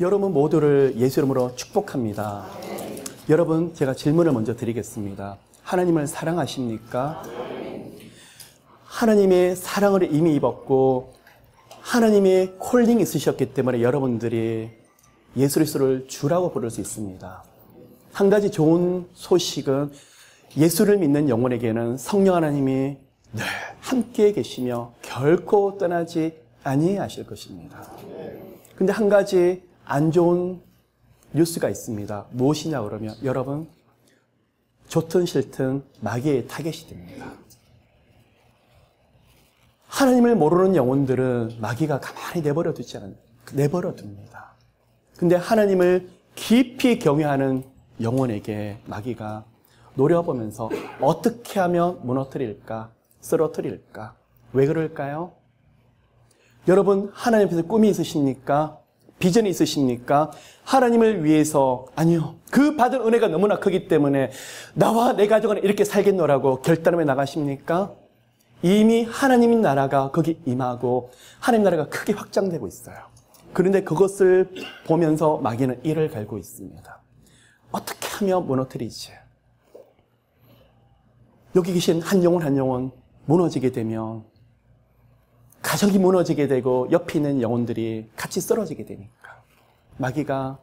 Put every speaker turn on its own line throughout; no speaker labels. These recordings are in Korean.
여러분 모두를 예수 이름으로 축복합니다. 여러분, 제가 질문을 먼저 드리겠습니다. 하나님을 사랑하십니까? 하나님의 사랑을 이미 입었고 하나님의 콜링이 있으셨기 때문에 여러분들이 예수 그리스도를 주라고 부를 수 있습니다. 한 가지 좋은 소식은 예수를 믿는 영혼에게는 성령 하나님이 늘 함께 계시며 결코 떠나지 아니하실 것입니다. 근데 한 가지 안 좋은 뉴스가 있습니다. 무엇이냐 그러면 여러분, 좋든 싫든 마귀의 타겟이 됩니다. 하나님을 모르는 영혼들은 마귀가 가만히 내버려 둡니다. 근데 하나님을 깊이 경외하는 영혼에게 마귀가 노려보면서 어떻게 하면 무너뜨릴까, 쓰러뜨릴까? 왜 그럴까요? 여러분, 하나님 앞에서 꿈이 있으십니까? 비전이 있으십니까? 하나님을 위해서, 아니요, 그 받은 은혜가 너무나 크기 때문에 나와 내 가족은 이렇게 살겠노라고 결단하며 나가십니까? 이미 하나님 나라가 거기 임하고 하나님 나라가 크게 확장되고 있어요. 그런데 그것을 보면서 마귀는 이를 갈고 있습니다. 어떻게 하면 무너뜨리지? 여기 계신 한 영혼 무너지게 되면 가정이 무너지게 되고 옆에 있는 영혼들이 같이 쓰러지게 되니까 마귀가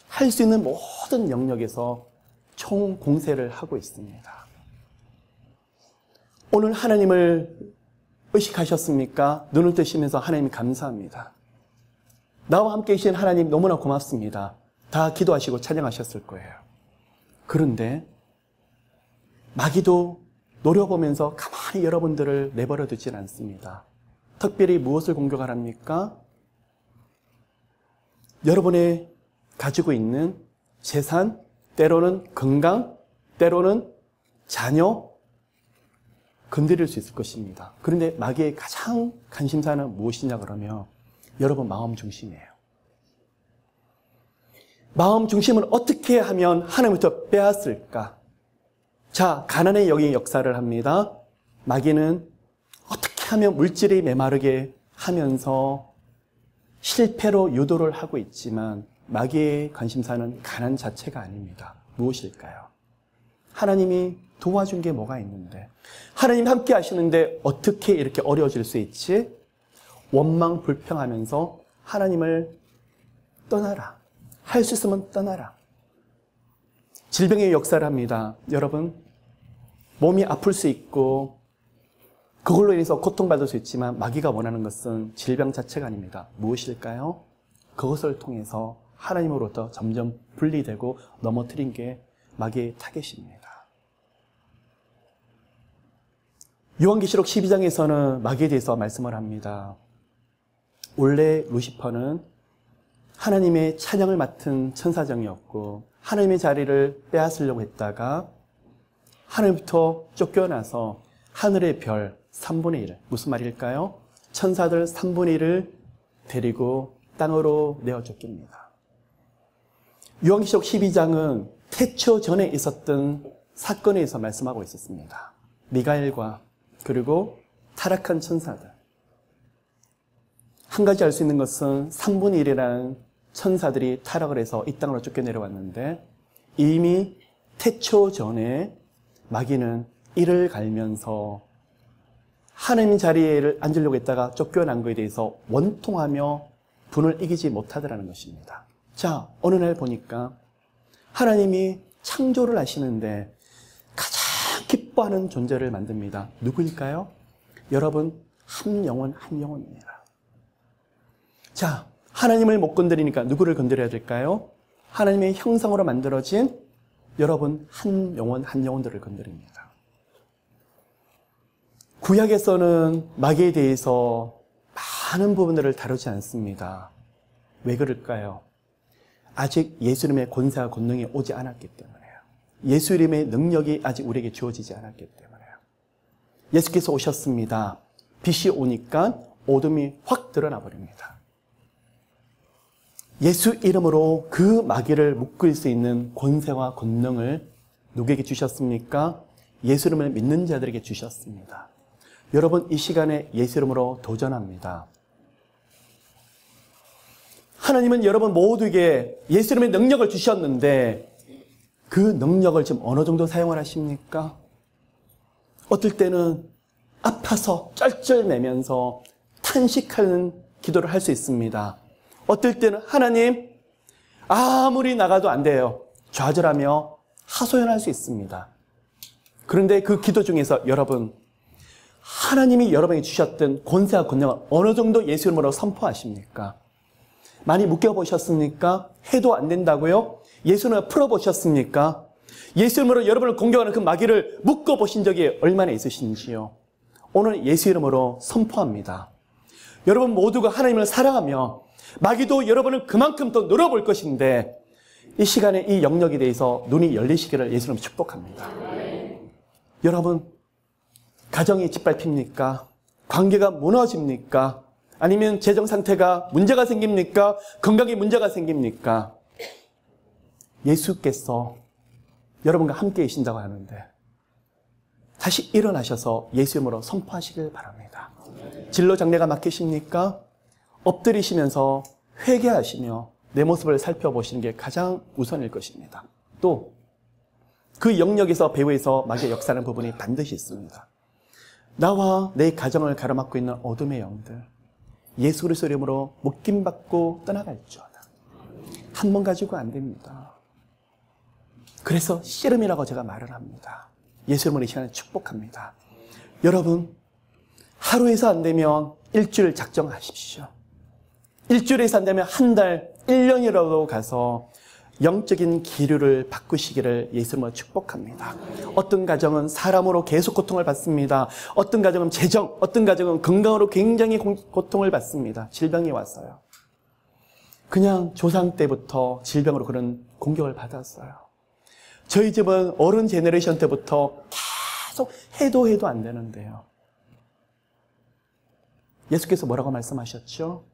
할 수 있는 모든 영역에서 총공세를 하고 있습니다. 오늘 하나님을 의식하셨습니까? 눈을 뜨시면서 하나님 감사합니다. 나와 함께 계신 하나님 너무나 고맙습니다. 다 기도하시고 찬양하셨을 거예요. 그런데 마귀도 노려보면서 가만히 여러분들을 내버려 두진 않습니다. 특별히 무엇을 공격하랍니까? 여러분의 가지고 있는 재산, 때로는 건강, 때로는 자녀, 건드릴 수 있을 것입니다. 그런데 마귀의 가장 관심사는 무엇이냐 그러면 여러분 마음 중심이에요. 마음 중심을 어떻게 하면 하나님부터 빼앗을까? 자, 가난의 영이 역사를 합니다. 마귀는 어떻게 하면 물질이 메마르게 하면서 실패로 유도를 하고 있지만 마귀의 관심사는 가난 자체가 아닙니다. 무엇일까요? 하나님이 도와준 게 뭐가 있는데, 하나님 함께 하시는데 어떻게 이렇게 어려워질 수 있지? 원망 불평하면서 하나님을 떠나라. 할 수 있으면 떠나라. 질병의 역사를 합니다. 여러분, 몸이 아플 수 있고 그걸로 인해서 고통받을 수 있지만 마귀가 원하는 것은 질병 자체가 아닙니다. 무엇일까요? 그것을 통해서 하나님으로부터 점점 분리되고 넘어뜨린 게 마귀의 타겟입니다. 요한계시록 12장에서는 마귀에 대해서 말씀을 합니다. 원래 루시퍼는 하나님의 찬양을 맡은 천사장이었고 하나님의 자리를 빼앗으려고 했다가 하늘부터 쫓겨나서 하늘의 별 3분의 1, 무슨 말일까요? 천사들 3분의 1을 데리고 땅으로 내어 쫓깁니다. 요한계시록 12장은 태초 전에 있었던 사건에 대해서 말씀하고 있었습니다. 미가엘과 그리고 타락한 천사들. 한 가지 알 수 있는 것은 3분의 1이라는 천사들이 타락을 해서 이 땅으로 쫓겨내려왔는데 이미 태초 전에 마귀는 이를 갈면서 하나님 자리에 앉으려고 했다가 쫓겨난 것에 대해서 원통하며 분을 이기지 못하더라는 것입니다. 자, 어느 날 보니까 하나님이 창조를 하시는데 가장 기뻐하는 존재를 만듭니다. 누구일까요? 여러분, 한 영혼입니다. 자, 하나님을 못 건드리니까 누구를 건드려야 될까요? 하나님의 형상으로 만들어진 여러분 한 영혼들을 건드립니다. 구약에서는 마귀에 대해서 많은 부분들을 다루지 않습니다. 왜 그럴까요? 아직 예수 이름의 권세와 권능이 오지 않았기 때문에요. 예수 이름의 능력이 아직 우리에게 주어지지 않았기 때문에요. 예수께서 오셨습니다. 빛이 오니까 어둠이 확 드러나 버립니다. 예수 이름으로 그 마귀를 묶을 수 있는 권세와 권능을 누구에게 주셨습니까? 예수 이름을 믿는 자들에게 주셨습니다. 여러분, 이 시간에 예수 이름으로 도전합니다. 하나님은 여러분 모두에게 예수 이름의 능력을 주셨는데 그 능력을 지금 어느 정도 사용을 하십니까? 어떨 때는 아파서 쩔쩔매면서 탄식하는 기도를 할 수 있습니다. 어떨 때는 하나님 아무리 나가도 안 돼요. 좌절하며 하소연할 수 있습니다. 그런데 그 기도 중에서 여러분 하나님이 여러분에게 주셨던 권세와 권능을 어느 정도 예수 이름으로 선포하십니까? 많이 묶여보셨습니까? 해도 안 된다고요? 예수 이름으로 풀어보셨습니까? 예수 이름으로 여러분을 공격하는 그 마귀를 묶어보신 적이 얼마나 있으신지요? 오늘 예수 이름으로 선포합니다. 여러분 모두가 하나님을 사랑하며 마귀도 여러분을 그만큼 더 늘어볼 것인데 이 시간에 이 영역에 대해서 눈이 열리시기를 예수 이름으로 축복합니다. 여러분 가정이 짓밟힙니까? 관계가 무너집니까? 아니면 재정 상태가 문제가 생깁니까? 건강에 문제가 생깁니까? 예수께서 여러분과 함께 계신다고 하는데 다시 일어나셔서 예수 이름으로 선포하시길 바랍니다. 진로 장례가 막히십니까? 엎드리시면서 회개하시며 내 모습을 살펴보시는 게 가장 우선일 것입니다. 또 그 영역에서 배후에서 마귀의 역사하는 부분이 반드시 있습니다. 나와 내 가정을 가로막고 있는 어둠의 영들 예수 그리스도 이름으로 묶임받고 떠나갈지어다. 한 번 가지고 안 됩니다. 그래서 씨름이라고 제가 말을 합니다. 예수 이름으로 이 시간에 축복합니다. 여러분 하루에서 안 되면 일주일 작정하십시오. 일주일에서 안 되면 한 달, 1년이라도 가서 영적인 기류를 바꾸시기를 예수 이름으로 축복합니다. 어떤 가정은 사람으로 계속 고통을 받습니다. 어떤 가정은 재정, 어떤 가정은 건강으로 굉장히 고통을 받습니다. 질병이 왔어요. 그냥 조상 때부터 질병으로 그런 공격을 받았어요. 저희 집은 어른 제너레이션 때부터 계속 해도 안 되는데요. 예수께서 뭐라고 말씀하셨죠?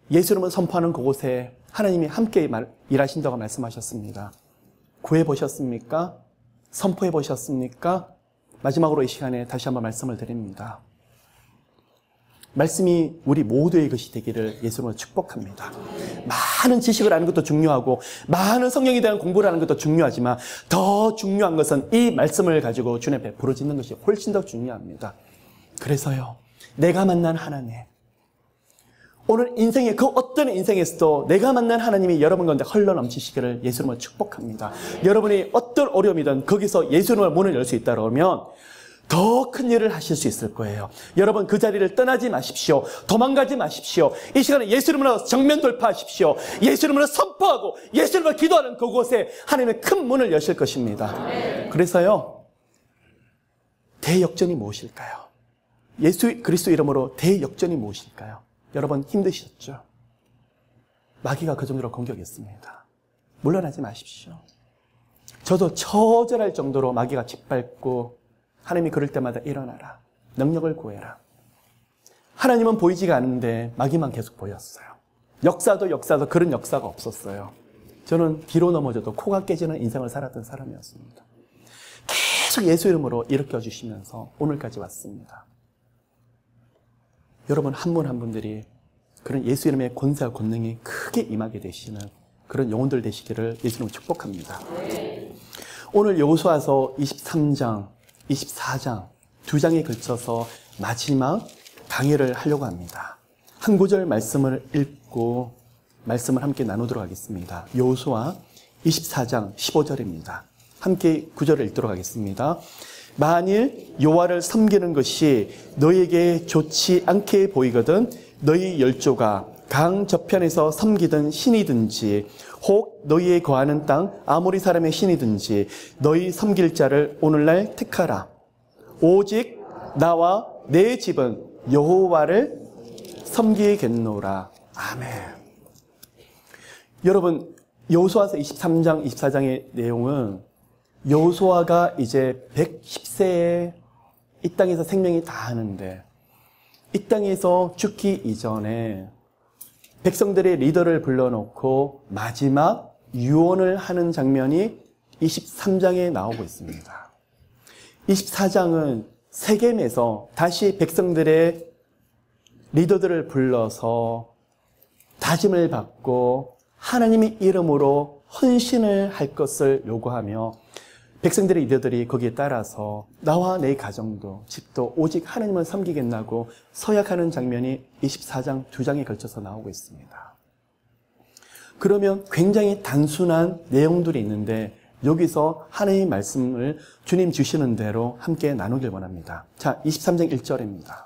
예수 이름을 선포하는 그곳에 하나님이 함께 일하신다고 말씀하셨습니다. 구해보셨습니까? 선포해보셨습니까? 마지막으로 이 시간에 다시 한번 말씀을 드립니다. 말씀이 우리 모두의 것이 되기를 예수 이름으로 축복합니다. 많은 지식을 아는 것도 중요하고 많은 성경에 대한 공부를 하는 것도 중요하지만 더 중요한 것은 이 말씀을 가지고 주님 앞에 부르짖는 것이 훨씬 더 중요합니다. 그래서요, 내가 만난 하나님, 오늘 인생의 그 어떤 인생에서도 내가 만난 하나님이 여러분 가운데 흘러넘치시기를 예수 이름으로 축복합니다. 여러분이 어떤 어려움이든 거기서 예수 이름으로 문을 열 수 있다 그러면 더 큰 일을 하실 수 있을 거예요. 여러분 그 자리를 떠나지 마십시오. 도망가지 마십시오. 이 시간에 예수 이름으로 정면 돌파하십시오. 예수 이름으로 선포하고 예수 이름으로 기도하는 그곳에 하나님의 큰 문을 여실 것입니다. 그래서요, 대역전이 무엇일까요? 예수 그리스도 이름으로 대역전이 무엇일까요? 여러분 힘드셨죠? 마귀가 그 정도로 공격했습니다. 물러나지 마십시오. 저도 처절할 정도로 마귀가 짓밟고 하나님이 그럴 때마다 일어나라. 능력을 구해라. 하나님은 보이지가 않는데 마귀만 계속 보였어요. 역사도 그런 역사가 없었어요. 저는 뒤로 넘어져도 코가 깨지는 인생을 살았던 사람이었습니다. 계속 예수 이름으로 일으켜주시면서 오늘까지 왔습니다. 여러분 한 분 한 분들이 그런 예수 이름의 권세와 권능이 크게 임하게 되시는 그런 영혼들 되시기를 예수 이름으로 축복합니다. 오늘 여호수아서 23장, 24장 두 장에 걸쳐서 마지막 강의를 하려고 합니다. 한 구절 말씀을 읽고 말씀을 함께 나누도록 하겠습니다. 여호수아 24장 15절입니다. 함께 구절을 읽도록 하겠습니다. 만일 여호와를 섬기는 것이 너희에게 좋지 않게 보이거든 너희 열조가 강 저편에서 섬기던 신이든지 혹 너희의 거하는 땅 아모리 사람의 신이든지 너희 섬길 자를 오늘날 택하라. 오직 나와 내 집은 여호와를 섬기겠노라. 아멘. 여러분 여호수아서 23장 24장의 내용은 여호수아가 이제 110세에 이 땅에서 생명이 다하는데 이 땅에서 죽기 이전에 백성들의 리더를 불러놓고 마지막 유언을 하는 장면이 23장에 나오고 있습니다. 24장은 세겜에서 다시 백성들의 리더들을 불러서 다짐을 받고 하나님의 이름으로 헌신을 할 것을 요구하며 백성들의 리더들이 거기에 따라서 나와 내 가정도 집도 오직 하나님을 섬기겠나고 서약하는 장면이 24장 2장에 걸쳐서 나오고 있습니다. 그러면 굉장히 단순한 내용들이 있는데 여기서 하나님의 말씀을 주님 주시는 대로 함께 나누길 원합니다. 자, 23장 1절입니다.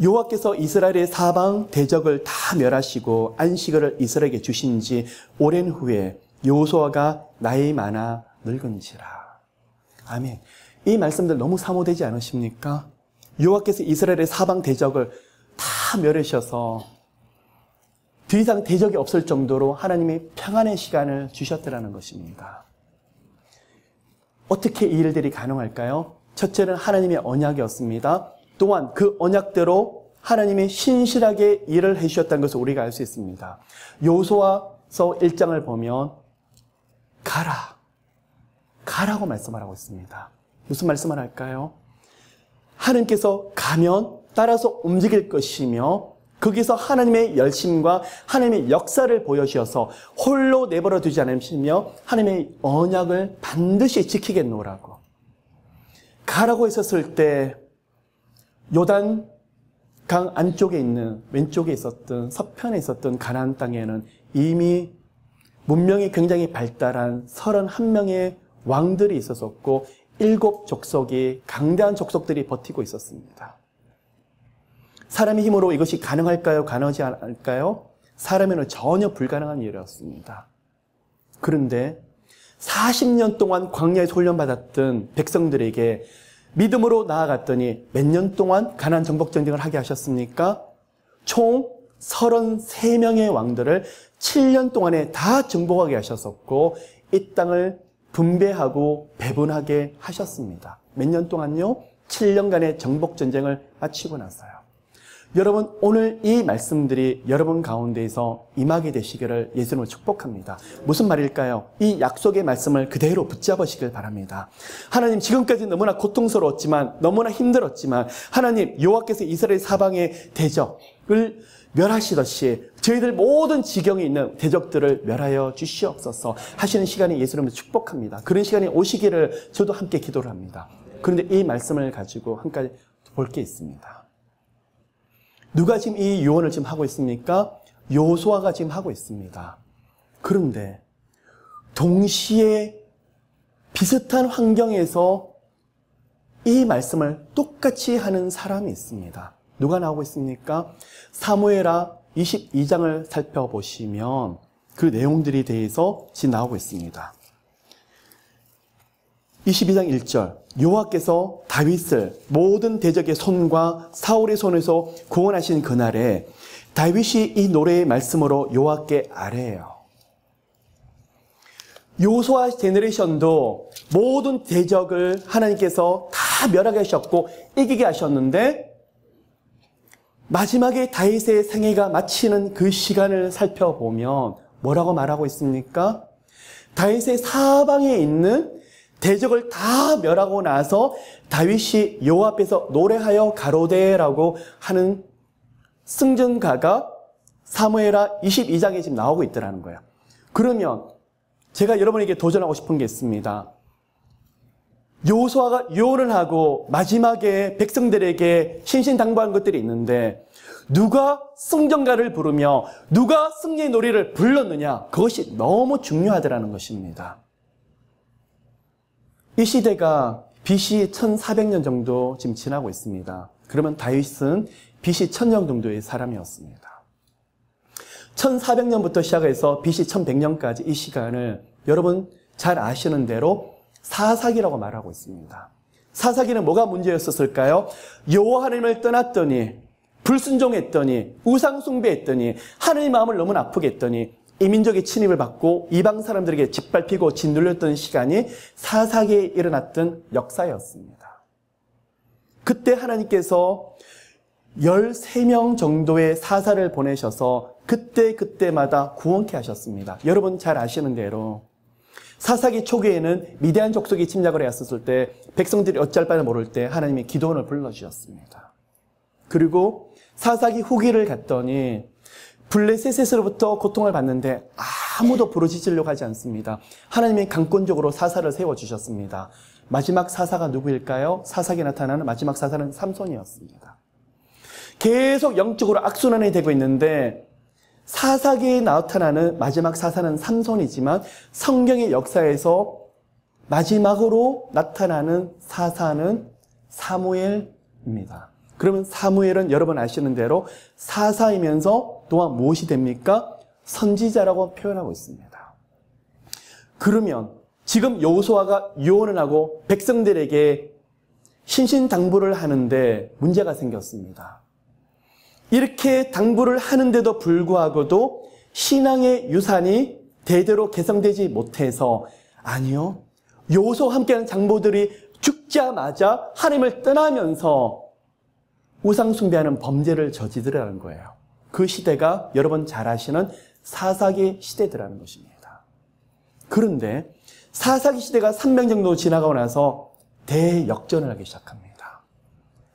여호와께서 이스라엘의 사방 대적을 다 멸하시고 안식을 이스라엘에게 주신 지 오랜 후에 여호수아가 나이 많아 늙은지라. 아멘. 이 말씀들 너무 사모되지 않으십니까? 여호와께서 이스라엘의 사방 대적을 다 멸하셔서 더 이상 대적이 없을 정도로 하나님이 평안의 시간을 주셨더라는 것입니다. 어떻게 이 일들이 가능할까요? 첫째는 하나님의 언약이었습니다. 또한 그 언약대로 하나님이 신실하게 일을 해주셨다는 것을 우리가 알 수 있습니다. 여호수아서 1장을 보면 가라고 말씀을 하고 있습니다. 무슨 말씀을 할까요? 하나님께서 가면 따라서 움직일 것이며 거기서 하나님의 열심과 하나님의 역사를 보여주셔서 홀로 내버려 두지 않으시며 하나님의 언약을 반드시 지키겠노라고. 가라고 했었을 때 요단 강 안쪽에 있는 왼쪽에 있었던 서편에 있었던 가나안 땅에는 이미 문명이 굉장히 발달한 31명의 왕들이 있었었고 7 족속이 강대한 족속들이 버티고 있었습니다. 사람의 힘으로 이것이 가능할까요? 가능하지 않을까요? 사람에는 전혀 불가능한 일이었습니다. 그런데 40년 동안 광야에서 훈련받았던 백성들에게 믿음으로 나아갔더니 몇 년 동안 가나안 정복 전쟁을 하게 하셨습니까? 총 33명의 왕들을 7년 동안에 다 정복하게 하셨었고 이 땅을 분배하고 배분하게 하셨습니다. 몇 년 동안요? 7년간의 정복 전쟁을 마치고 나서요. 여러분, 오늘 이 말씀들이 여러분 가운데에서 임하게 되시기를 예수님으로 축복합니다. 무슨 말일까요? 이 약속의 말씀을 그대로 붙잡으시길 바랍니다. 하나님, 지금까지 너무나 고통스러웠지만, 너무나 힘들었지만, 하나님, 여호와께서 이스라엘 사방의 대적을 멸하시듯이 저희들 모든 지경에 있는 대적들을 멸하여 주시옵소서 하시는 시간이 예수님을 축복합니다. 그런 시간이 오시기를 저도 함께 기도를 합니다. 그런데 이 말씀을 가지고 한 가지 볼 게 있습니다. 누가 지금 이 유언을 지금 하고 있습니까? 여호수아가 지금 하고 있습니다. 그런데 동시에 비슷한 환경에서 이 말씀을 똑같이 하는 사람이 있습니다. 누가 나오고 있습니까? 사무엘하 22장을 살펴보시면 그 내용들이 대해서 지금 나오고 있습니다. 22장 1절 여호와께서 다윗을 모든 대적의 손과 사울의 손에서 구원하신 그날에 다윗이 이 노래의 말씀으로 여호와께 아뢰요. 여호수아 제너레이션도 모든 대적을 하나님께서 다 멸하게 하셨고 이기게 하셨는데 마지막에 다윗의 생애가 마치는 그 시간을 살펴보면 뭐라고 말하고 있습니까? 다윗의 사방에 있는 대적을 다 멸하고 나서 다윗이 여호와 앞에서 노래하여 가로되라고 하는 승전가가 사무엘하 22장에 지금 나오고 있더라는 거예요. 그러면 제가 여러분에게 도전하고 싶은 게 있습니다. 여호수아가 유언을 하고 마지막에 백성들에게 신신당부한 것들이 있는데 누가 승전가를 부르며 누가 승리의 노래를 불렀느냐, 그것이 너무 중요하더라는 것입니다. 이 시대가 BC 1400년 정도 지금 지나고 있습니다. 그러면 다윗은 BC 1000년 정도의 사람이었습니다. 1400년부터 시작해서 BC 1100년까지 이 시간을 여러분 잘 아시는 대로 사사기라고 말하고 있습니다. 사사기는 뭐가 문제였었을까요? 여호와 하나님을 떠났더니, 불순종했더니, 우상 숭배했더니, 하나님의 마음을 너무 아프게 했더니 이민족의 침입을 받고 이방 사람들에게 짓밟히고 짓눌렸던 시간이 사사기에 일어났던 역사였습니다. 그때 하나님께서 13명 정도의 사사를 보내셔서 그때마다 구원케 하셨습니다. 여러분 잘 아시는 대로 사사기 초기에는 미디안 족속이 침략을 했었을 때 백성들이 어찌할 바를 모를 때 하나님이 기드온을 불러주셨습니다. 그리고 사사기 후기를 갔더니 블레셋에서부터 고통을 받는데 아무도 부르짖으려고 하지 않습니다. 하나님이 강권적으로 사사를 세워주셨습니다. 마지막 사사가 누구일까요? 사사기에 나타나는 마지막 사사는 삼손이었습니다. 계속 영적으로 악순환이 되고 있는데 사사기에 나타나는 마지막 사사는 삼손이지만 성경의 역사에서 마지막으로 나타나는 사사는 사무엘입니다. 그러면 사무엘은 여러분 아시는 대로 사사이면서 또한 무엇이 됩니까? 선지자라고 표현하고 있습니다. 그러면 지금 여호수아가 유언을 하고 백성들에게 신신당부를 하는데 문제가 생겼습니다. 이렇게 당부를 하는데도 불구하고도 신앙의 유산이 대대로 개성되지 못해서 아니요. 여호수아와 함께하는 장로들이 죽자마자 하나님을 떠나면서 우상 숭배하는 범죄를 저지르라는 거예요. 그 시대가 여러분 잘 아시는 사사기 시대더라는 것입니다. 그런데 사사기 시대가 300년 정도 지나가고 나서 대역전을 하기 시작합니다.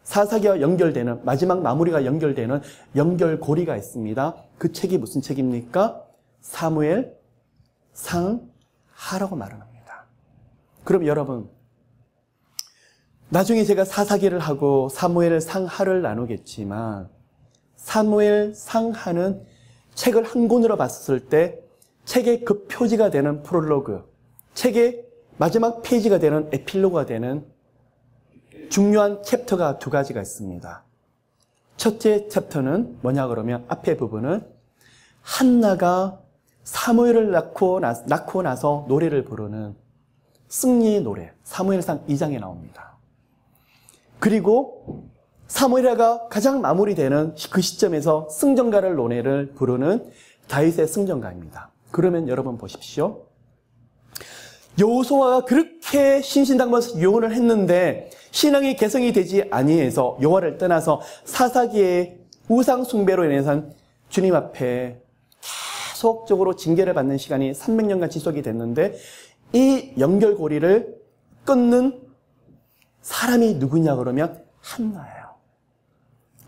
사사기와 연결되는 마지막 마무리가 연결되는 연결고리가 있습니다. 그 책이 무슨 책입니까? 사무엘 상하라고 말을 합니다. 그럼 여러분 나중에 제가 사사기를 하고 사무엘 상하를 나누겠지만 사무엘 상하는 책을 한 권으로 봤을 때 책의 그 표지가 되는 프롤로그, 책의 마지막 페이지가 되는 에필로그가 되는 중요한 챕터가 두 가지가 있습니다. 첫째 챕터는 뭐냐 그러면 앞에 부분은 한나가 사무엘을 낳고 나서 노래를 부르는 승리의 노래, 사무엘상 2장에 나옵니다. 그리고 사무엘하가 가장 마무리되는 그 시점에서 승전가를 노래를 부르는 다윗의 승전가입니다. 그러면 여러분 보십시오. 여호수아가 그렇게 신신당부해서 유언을 했는데 신앙이 개성이 되지 아니해서 여호와를 떠나서 사사기의 우상 숭배로 인해서 주님 앞에 계속적으로 징계를 받는 시간이 300년간 지속이 됐는데 이 연결고리를 끊는 사람이 누구냐 그러면 한나예요.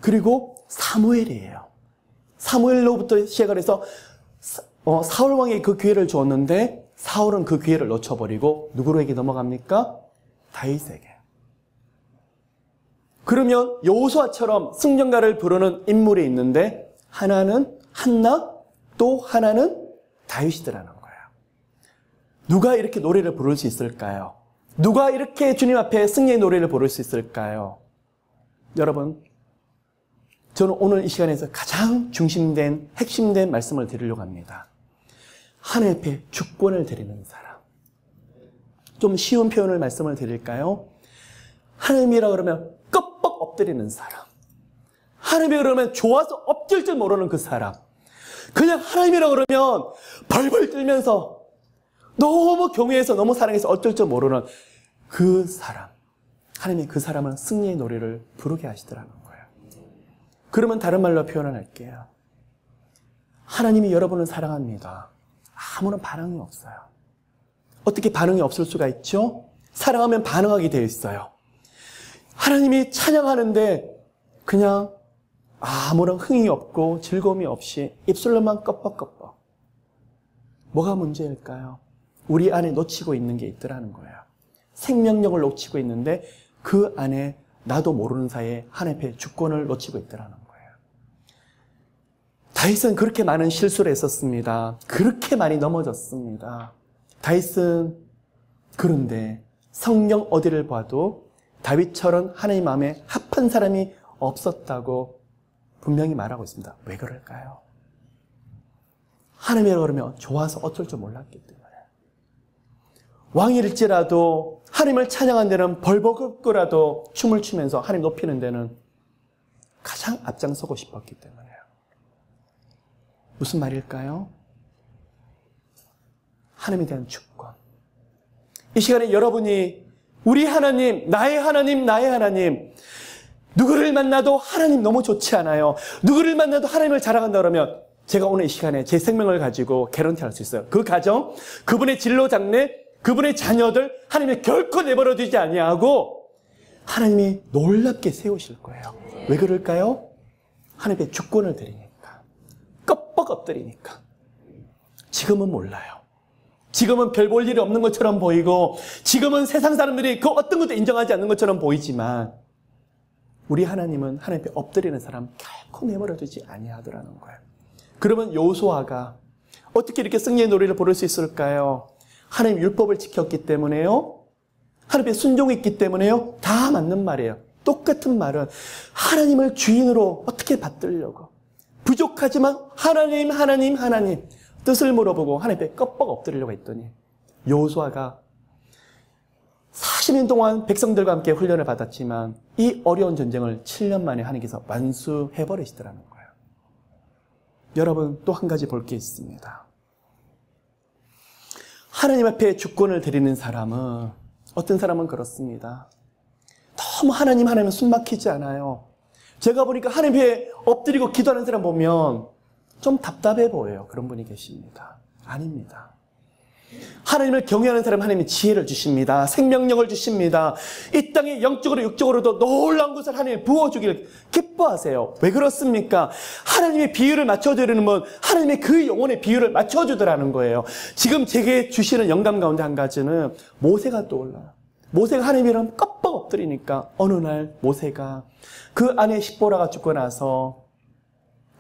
그리고 사무엘이에요. 사무엘로부터 시작을 해서 사울 왕이 그 기회를 주었는데 사울은 그 기회를 놓쳐버리고 누구에게 넘어갑니까? 다윗에게. 그러면 여호수아처럼 승전가를 부르는 인물이 있는데 하나는 한나, 또 하나는 다윗이더라는 거예요. 누가 이렇게 노래를 부를 수 있을까요? 누가 이렇게 주님 앞에 승리의 노래를 부를 수 있을까요? 여러분, 저는 오늘 이 시간에서 가장 중심된, 핵심된 말씀을 드리려고 합니다. 하나님 앞에 주권을 드리는 사람. 좀 쉬운 표현을 말씀을 드릴까요? 하나님이라 그러면 껍벅 엎드리는 사람. 하나님이 그러면 좋아서 엎질 줄 모르는 그 사람. 그냥 하나님이라 그러면 벌벌 떨면서 너무 경외해서 너무 사랑해서 어쩔 줄 모르는 그 사람. 하나님이 그 사람은 승리의 노래를 부르게 하시더라는 거예요. 그러면 다른 말로 표현을 할게요. 하나님이 여러분을 사랑합니다. 아무런 반응이 없어요. 어떻게 반응이 없을 수가 있죠? 사랑하면 반응하게 되어 있어요. 하나님이 찬양하는데 그냥 아무런 흥이 없고 즐거움이 없이 입술로만 껍벅껍벅. 뭐가 문제일까요? 우리 안에 놓치고 있는 게 있더라는 거예요. 생명력을 놓치고 있는데 그 안에 나도 모르는 사이에 하나님 앞에 주권을 놓치고 있더라는 거예요. 다윗은 그렇게 많은 실수를 했었습니다. 그렇게 많이 넘어졌습니다. 다윗은 그런데 성경 어디를 봐도 다윗처럼 하나님 마음에 합한 사람이 없었다고 분명히 말하고 있습니다. 왜 그럴까요? 하나님이라고 그러면 좋아서 어쩔 줄 몰랐기 때문에. 왕일지라도 하나님을 찬양한 데는 벌벌 걷고라도 춤을 추면서 하나님 높이는 데는 가장 앞장서고 싶었기 때문에요. 무슨 말일까요? 하나님에 대한 주권. 이 시간에 여러분이 우리 하나님, 나의 하나님, 나의 하나님, 누구를 만나도 하나님 너무 좋지 않아요. 누구를 만나도 하나님을 자랑한다 그러면 제가 오늘 이 시간에 제 생명을 가지고 개런티 할 수 있어요. 그 가정, 그분의 진로 장래, 그분의 자녀들 하나님이 결코 내버려 두지 아니하고 하나님이 놀랍게 세우실 거예요. 왜 그럴까요? 하나님의 주권을 드리니까. 껍벅 엎드리니까. 지금은 몰라요. 지금은 별 볼 일이 없는 것처럼 보이고, 지금은 세상 사람들이 그 어떤 것도 인정하지 않는 것처럼 보이지만, 우리 하나님은 하나님 앞에 엎드리는 사람 결코 내버려두지 아니하더라는 거예요. 그러면 여호수아가 어떻게 이렇게 승리의 노래를 부를 수 있을까요? 하나님 율법을 지켰기 때문에요. 하나님 앞에 순종했기 때문에요. 다 맞는 말이에요. 똑같은 말은 하나님을 주인으로 어떻게 받들려고. 부족하지만 하나님 뜻을 물어보고 하나님 앞에 껍벅 엎드리려고 했더니 여호수아가 40년 동안 백성들과 함께 훈련을 받았지만 이 어려운 전쟁을 7년 만에 하나님께서 완수해버리시더라는 거예요. 여러분, 또 한 가지 볼 게 있습니다. 하나님 앞에 주권을 드리는 사람은, 어떤 사람은 그렇습니다. 너무 하나님은 숨 막히지 않아요. 제가 보니까 하나님 앞에 엎드리고 기도하는 사람 보면 좀 답답해 보여요. 그런 분이 계십니다. 아닙니다. 하나님을 경외하는 사람 하나님이 지혜를 주십니다. 생명력을 주십니다. 이 땅에 영적으로 육적으로도 놀라운 것을 하나님이 부어주기를 기뻐하세요. 왜 그렇습니까? 하나님의 비유를 맞춰주려는 분, 하나님의 그 영혼의 비유를 맞춰주더라는 거예요. 지금 제게 주시는 영감 가운데 한 가지는 모세가 떠올라요. 모세가 하나님이랑 껍벅 엎드리니까 어느 날 모세가 그 아내 십보라가 죽고 나서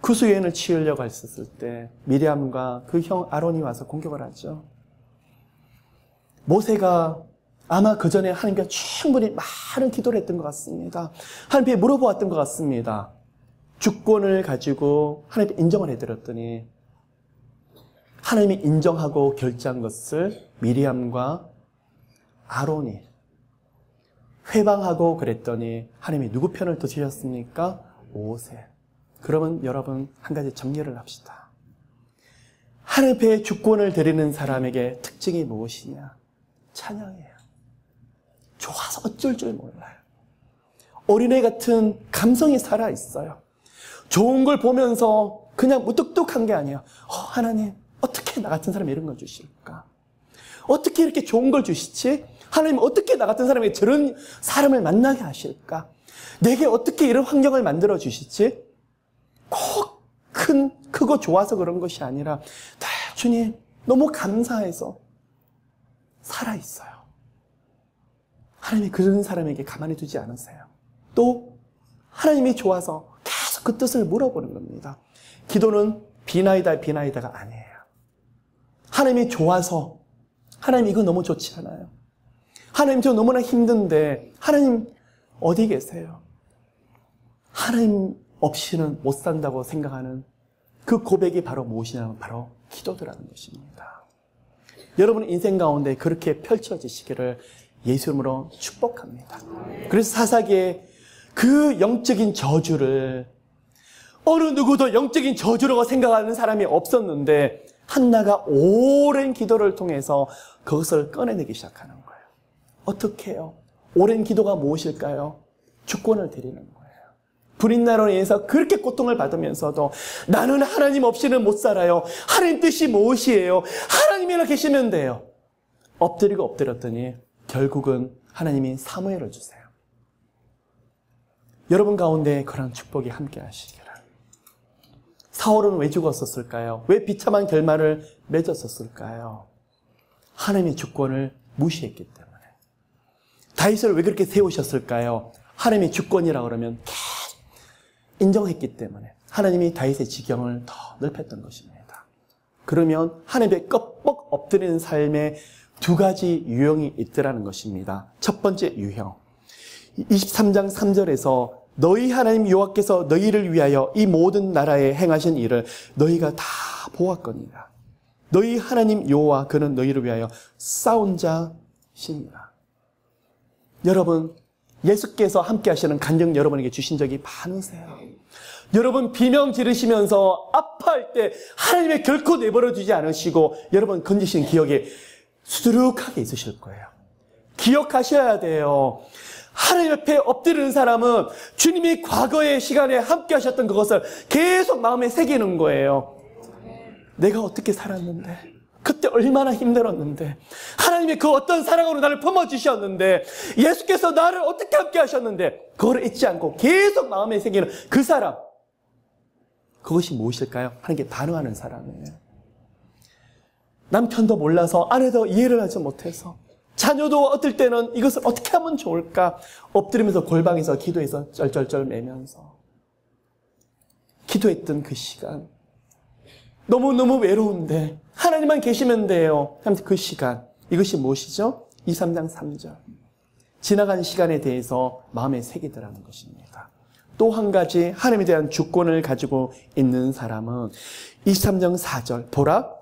구수 여인을 치우려고 했었을 때 미리암과 그 형 아론이 와서 공격을 하죠. 모세가 아마 그 전에 하나님께 충분히 많은 기도를 했던 것 같습니다. 하나님께 물어보았던 것 같습니다. 주권을 가지고 하나님께 인정을 해드렸더니 하나님이 인정하고 결정한 것을 미리암과 아론이 회방하고 그랬더니 하나님이 누구 편을 드셨습니까? 모세. 그러면 여러분 한 가지 정리를 합시다. 하나님 앞에 주권을 드리는 사람에게 특징이 무엇이냐? 찬양이에요. 좋아서 어쩔 줄 몰라요. 어린애 같은 감성이 살아있어요. 좋은 걸 보면서 그냥 무뚝뚝한 게 아니에요. 하나님 어떻게 나 같은 사람이 이런 걸 주실까? 어떻게 이렇게 좋은 걸 주시지? 하나님 어떻게 나 같은 사람에게 저런 사람을 만나게 하실까? 내게 어떻게 이런 환경을 만들어 주시지? 꼭 크고 좋아서 그런 것이 아니라 주님 너무 감사해서 살아있어요. 하나님이 그런 사람에게 가만히 두지 않으세요. 또 하나님이 좋아서 계속 그 뜻을 물어보는 겁니다. 기도는 비나이다가 아니에요. 하나님이 좋아서 하나님 이거 너무 좋지 않아요. 하나님 저 너무나 힘든데 하나님 어디 계세요? 하나님 없이는 못 산다고 생각하는 그 고백이 바로 무엇이냐면 바로 기도더라는 것입니다. 여러분 인생 가운데 그렇게 펼쳐지시기를 예수 이름으로 축복합니다. 그래서 사사기에 그 영적인 저주를 어느 누구도 영적인 저주라고 생각하는 사람이 없었는데 한나가 오랜 기도를 통해서 그것을 꺼내내기 시작하는 거예요. 어떻게 해요? 오랜 기도가 무엇일까요? 주권을 드리는 거예요. 불임나로 인해서 그렇게 고통을 받으면서도 나는 하나님 없이는 못 살아요. 하나님 뜻이 무엇이에요? 하나님이라 계시면 돼요. 엎드리고 엎드렸더니 결국은 하나님이 사무엘을 주세요. 여러분 가운데 그런 축복이 함께 하시기를. 사울은 왜 죽었었을까요? 왜 비참한 결말을 맺었었을까요? 하나님의 주권을 무시했기 때문에. 다윗을 왜 그렇게 세우셨을까요? 하나님의 주권이라 그러면 인정했기 때문에 하나님이 다윗의 지경을 더 넓혔던 것입니다. 그러면 하나님의 껍벅 엎드리는 삶에 두 가지 유형이 있더라는 것입니다. 첫 번째 유형, 23장 3절에서 너희 하나님 여호와께서 너희를 위하여 이 모든 나라에 행하신 일을 너희가 다 보았거니와 너희 하나님 여호와 그는 너희를 위하여 싸운 자시니라. 여러분, 예수께서 함께 하시는 간증 여러분에게 주신 적이 많으세요. 여러분 비명 지르시면서 아파할 때 하나님의 결코 내버려 두지 않으시고 여러분 건지신 기억이 수두룩하게 있으실 거예요. 기억하셔야 돼요. 하나님 앞에 엎드리는 사람은 주님이 과거의 시간에 함께 하셨던 그것을 계속 마음에 새기는 거예요. 내가 어떻게 살았는데, 그때 얼마나 힘들었는데, 하나님이 그 어떤 사랑으로 나를 품어주셨는데, 예수께서 나를 어떻게 함께 하셨는데, 그걸 잊지 않고 계속 마음에 새기는 그 사람, 그것이 무엇일까요? 하나님께 반응하는 사람이에요. 남편도 몰라서, 아내도 이해를 하지 못해서, 자녀도 어떨 때는 이것을 어떻게 하면 좋을까? 엎드리면서 골방에서 기도해서 쩔쩔쩔 매면서 기도했던 그 시간, 너무너무 외로운데 하나님만 계시면 돼요. 그 시간, 이것이 무엇이죠? 2, 3장 3절. 지나간 시간에 대해서 마음에 새기더라는 것입니다. 또 한 가지 하나님에 대한 주권을 가지고 있는 사람은 23장 4절. 보라,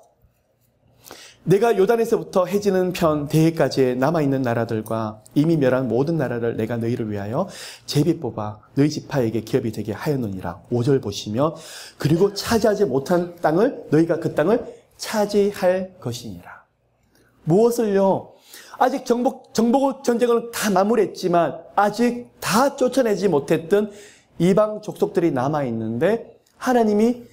내가 요단에서부터 해지는 편 대해까지 남아있는 나라들과 이미 멸한 모든 나라를 내가 너희를 위하여 제비 뽑아 너희 지파에게 기업이 되게 하였느니라. 5절 보시면, 그리고 차지하지 못한 땅을 너희가 그 땅을 차지할 것이니라. 무엇을요? 아직 정복 전쟁을 다 마무리했지만 아직 다 쫓아내지 못했던 이방 족속들이 남아있는데, 하나님이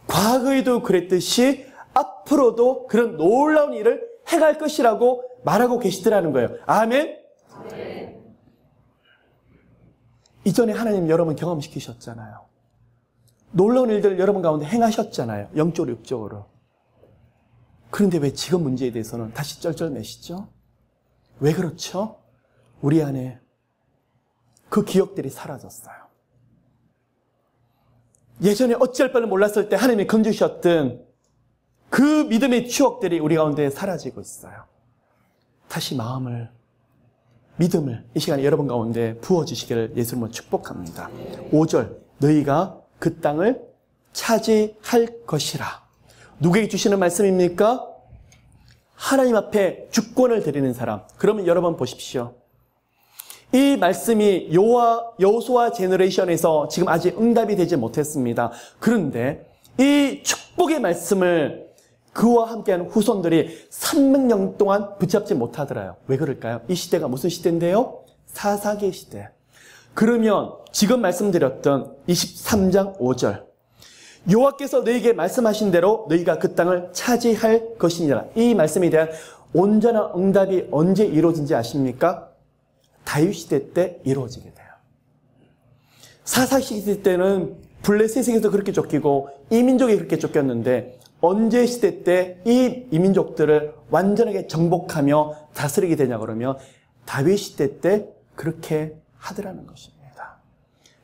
과거에도 그랬듯이 앞으로도 그런 놀라운 일을 행할 것이라고 말하고 계시더라는 거예요. 아멘? 아멘. 이전에 하나님 여러분 경험시키셨잖아요. 놀라운 일들을 여러분 가운데 행하셨잖아요. 영적으로, 육적으로. 그런데 왜 지금 문제에 대해서는 다시 쩔쩔매시죠? 왜 그렇죠? 우리 안에 그 기억들이 사라졌어요. 예전에 어찌할 바를 몰랐을 때 하나님이 건주셨던 그 믿음의 추억들이 우리 가운데 사라지고 있어요. 다시 마음을, 믿음을 이 시간에 여러분 가운데 부어주시기를 예수님으로 축복합니다. 5절, 너희가 그 땅을 차지할 것이라. 누구에게 주시는 말씀입니까? 하나님 앞에 주권을 드리는 사람. 그러면 여러분 보십시오. 이 말씀이 여호수아 제너레이션에서 지금 아직 응답이 되지 못했습니다. 그런데 이 축복의 말씀을 그와 함께하는 후손들이 300년 동안 붙잡지 못하더라요. 왜 그럴까요? 이 시대가 무슨 시대인데요? 사사기 시대. 그러면 지금 말씀드렸던 23장 5절, 여호와께서 너희에게 말씀하신 대로 너희가 그 땅을 차지할 것이니라. 이 말씀에 대한 온전한 응답이 언제 이루어진지 아십니까? 다윗 시대 때 이루어지게 돼요. 사사기 시대 때는 블레셋에게서 그렇게 쫓기고 이민족이 그렇게 쫓겼는데, 언제 시대 때 이 이민족들을 완전하게 정복하며 다스리게 되냐 그러면 다윗 시대 때 그렇게 하더라는 것입니다.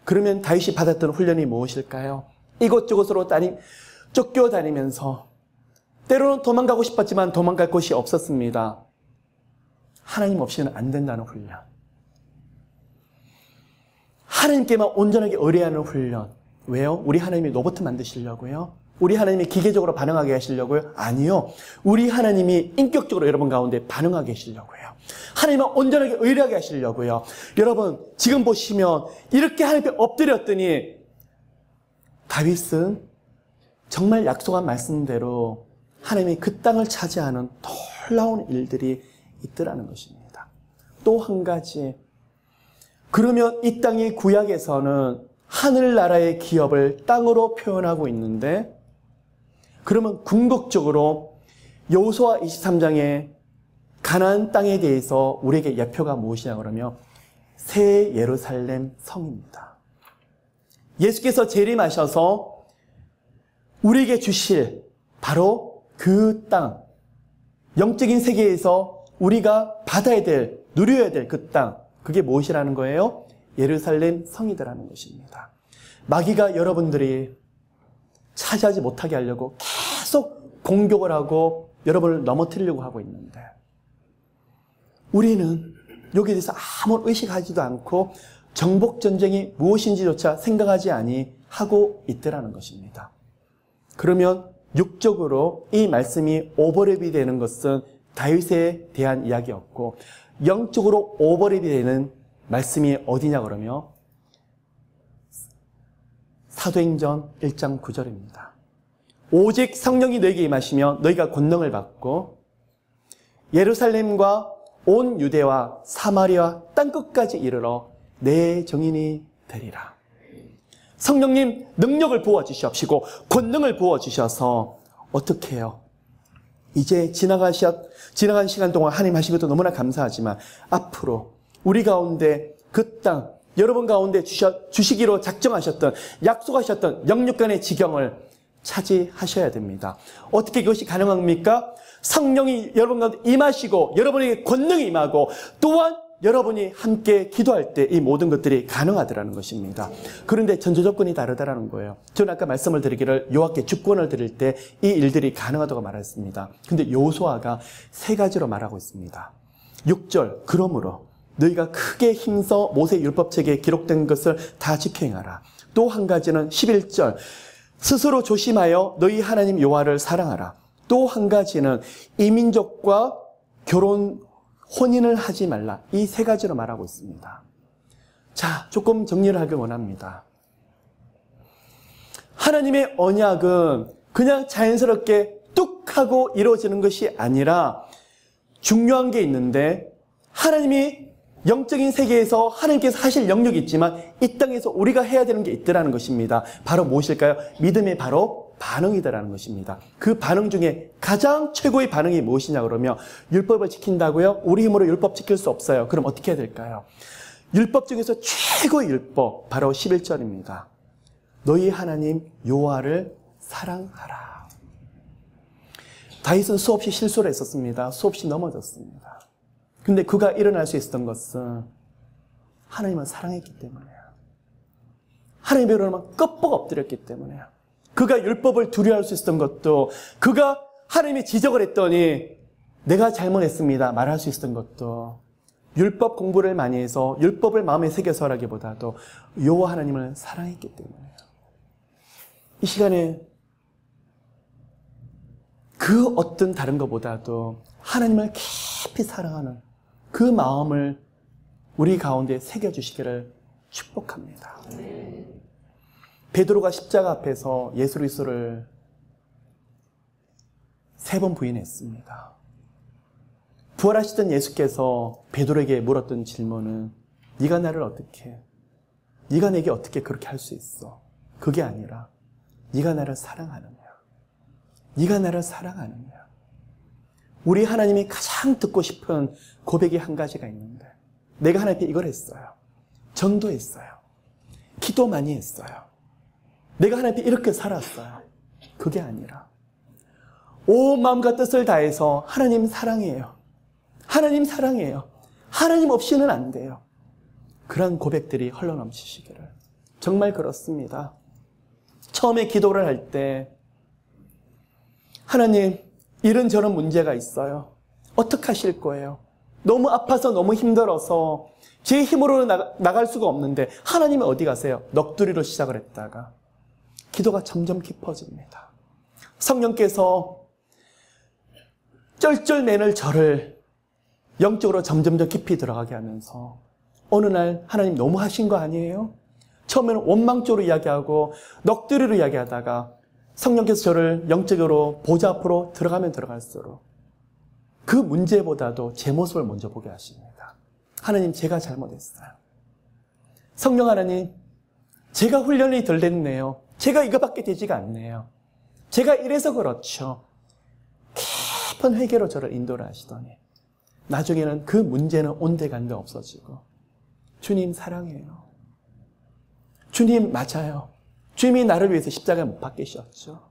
그러면 다윗이 받았던 훈련이 무엇일까요? 이곳저곳으로 쫓겨다니면서 때로는 도망가고 싶었지만 도망갈 곳이 없었습니다. 하나님 없이는 안 된다는 훈련. 하나님께만 온전하게 의뢰하는 훈련. 왜요? 우리 하나님이 로봇 만드시려고요? 우리 하나님이 기계적으로 반응하게 하시려고요? 아니요. 우리 하나님이 인격적으로 여러분 가운데 반응하게 하시려고요. 하나님은 온전하게 의뢰하게 하시려고요. 여러분 지금 보시면 이렇게 하나님 앞에 엎드렸더니 다윗은 정말 약속한 말씀대로 하나님이 그 땅을 차지하는 놀라운 일들이 있더라는 것입니다. 또 한 가지, 그러면 이 땅의 구약에서는 하늘나라의 기업을 땅으로 표현하고 있는데, 그러면 궁극적으로 여호수아 23장의 가나안 땅에 대해서 우리에게 예표가 무엇이냐 그러면 새 예루살렘 성입니다. 예수께서 재림하셔서 우리에게 주실 바로 그 땅, 영적인 세계에서 우리가 받아야 될, 누려야 될 그 땅, 그게 무엇이라는 거예요? 예루살렘 성이더라는 것입니다. 마귀가 여러분들이 차지하지 못하게 하려고 계속 공격을 하고 여러분을 넘어뜨리려고 하고 있는데, 우리는 여기에 대해서 아무 의식하지도 않고 정복전쟁이 무엇인지조차 생각하지 아니하고 있더라는 것입니다. 그러면 육적으로 이 말씀이 오버랩이 되는 것은 다윗에 대한 이야기였고, 영적으로 오버랩이 되는 말씀이 어디냐 그러면 사도행전 1장 9절입니다. 오직 성령이 너희에게 임하시며 너희가 권능을 받고 예루살렘과 온 유대와 사마리아 땅끝까지 이르러 내 증인이 되리라. 성령님 능력을 부어주시옵시고 권능을 부어주셔서 어떻게 해요? 이제 지나간 시간 동안 하나님 하신 것도 너무나 감사하지만 앞으로 우리 가운데 그 땅, 여러분 가운데 주시기로 작정하셨던, 약속하셨던 영육간의 지경을 차지하셔야 됩니다. 어떻게 그것이 가능합니까? 성령이 여러분 가운데 임하시고 여러분에게 권능이 임하고 또한 여러분이 함께 기도할 때 이 모든 것들이 가능하더라는 것입니다. 그런데 전제 조건이 다르다라는 거예요. 저는 아까 말씀을 드리기를 여호와께 주권을 드릴 때 이 일들이 가능하다고 말했습니다. 근데 여호수아가 세 가지로 말하고 있습니다. 6절, 그러므로 너희가 크게 힘써 모세 율법책에 기록된 것을 다 지켜 행하라. 또 한 가지는 11절, 스스로 조심하여 너희 하나님 여호와를 사랑하라. 또 한 가지는 이민족과 혼인을 하지 말라. 이 세 가지로 말하고 있습니다. 자, 조금 정리를 하길 원합니다. 하나님의 언약은 그냥 자연스럽게 뚝 하고 이루어지는 것이 아니라 중요한 게 있는데, 하나님이 영적인 세계에서 하나님께서 하실 영역이 있지만 이 땅에서 우리가 해야 되는 게 있더라는 것입니다. 바로 무엇일까요? 믿음의 바로 반응이다라는 것입니다. 그 반응 중에 가장 최고의 반응이 무엇이냐 그러면, 율법을 지킨다고요? 우리 힘으로 율법 지킬 수 없어요. 그럼 어떻게 해야 될까요? 율법 중에서 최고의 율법, 바로 11절입니다. 너희 하나님 여호와를 사랑하라. 다윗은 수없이 실수를 했었습니다. 수없이 넘어졌습니다. 근데 그가 일어날 수 있었던 것은 하나님을 사랑했기 때문에요. 하나님의 이름을 껍벅 엎드렸기 때문에요. 그가 율법을 두려워할 수 있었던 것도, 그가 하나님이 지적을 했더니 내가 잘못했습니다 말할 수 있었던 것도, 율법 공부를 많이 해서 율법을 마음에 새겨서라기보다도 여호와 하나님을 사랑했기 때문에요. 이 시간에 그 어떤 다른 것보다도 하나님을 깊이 사랑하는 그 마음을 우리 가운데 새겨주시기를 축복합니다. 베드로가 십자가 앞에서 예수 그리스도를 3번 부인했습니다. 부활하시던 예수께서 베드로에게 물었던 질문은, 네가 나를 어떻게, 네가 내게 어떻게 그렇게 할 수 있어? 그게 아니라 네가 나를 사랑하느냐, 네가 나를 사랑하느냐. 우리 하나님이 가장 듣고 싶은 고백이 한 가지가 있는데, 내가 하나님께 이걸 했어요. 전도했어요. 기도 많이 했어요. 내가 하나님께 이렇게 살았어요. 그게 아니라 온 마음과 뜻을 다해서 하나님 사랑해요. 하나님 사랑해요. 하나님 없이는 안 돼요. 그런 고백들이 흘러넘치시기를. 정말 그렇습니다. 처음에 기도를 할 때, 하나님, 이런저런 문제가 있어요. 어떻게 하실 거예요? 너무 아파서 너무 힘들어서 제 힘으로 나갈 수가 없는데 하나님은 어디 가세요? 넋두리로 시작을 했다가 기도가 점점 깊어집니다. 성령께서 쩔쩔매는 저를 영적으로 점점 더 깊이 들어가게 하면서 어느 날 하나님 너무 하신 거 아니에요? 처음에는 원망적으로 이야기하고 넋두리로 이야기하다가 성령께서 저를 영적으로 보좌 앞으로 들어가면 들어갈수록 그 문제보다도 제 모습을 먼저 보게 하십니다. 하나님, 제가 잘못했어요. 성령 하나님, 제가 훈련이 덜 됐네요. 제가 이거밖에 되지가 않네요. 제가 이래서 그렇죠. 깊은 회개로 저를 인도를 하시더니 나중에는 그 문제는 온데간데 없어지고, 주님 사랑해요. 주님 맞아요. 주님이 나를 위해서 십자가에 못 박히셨죠.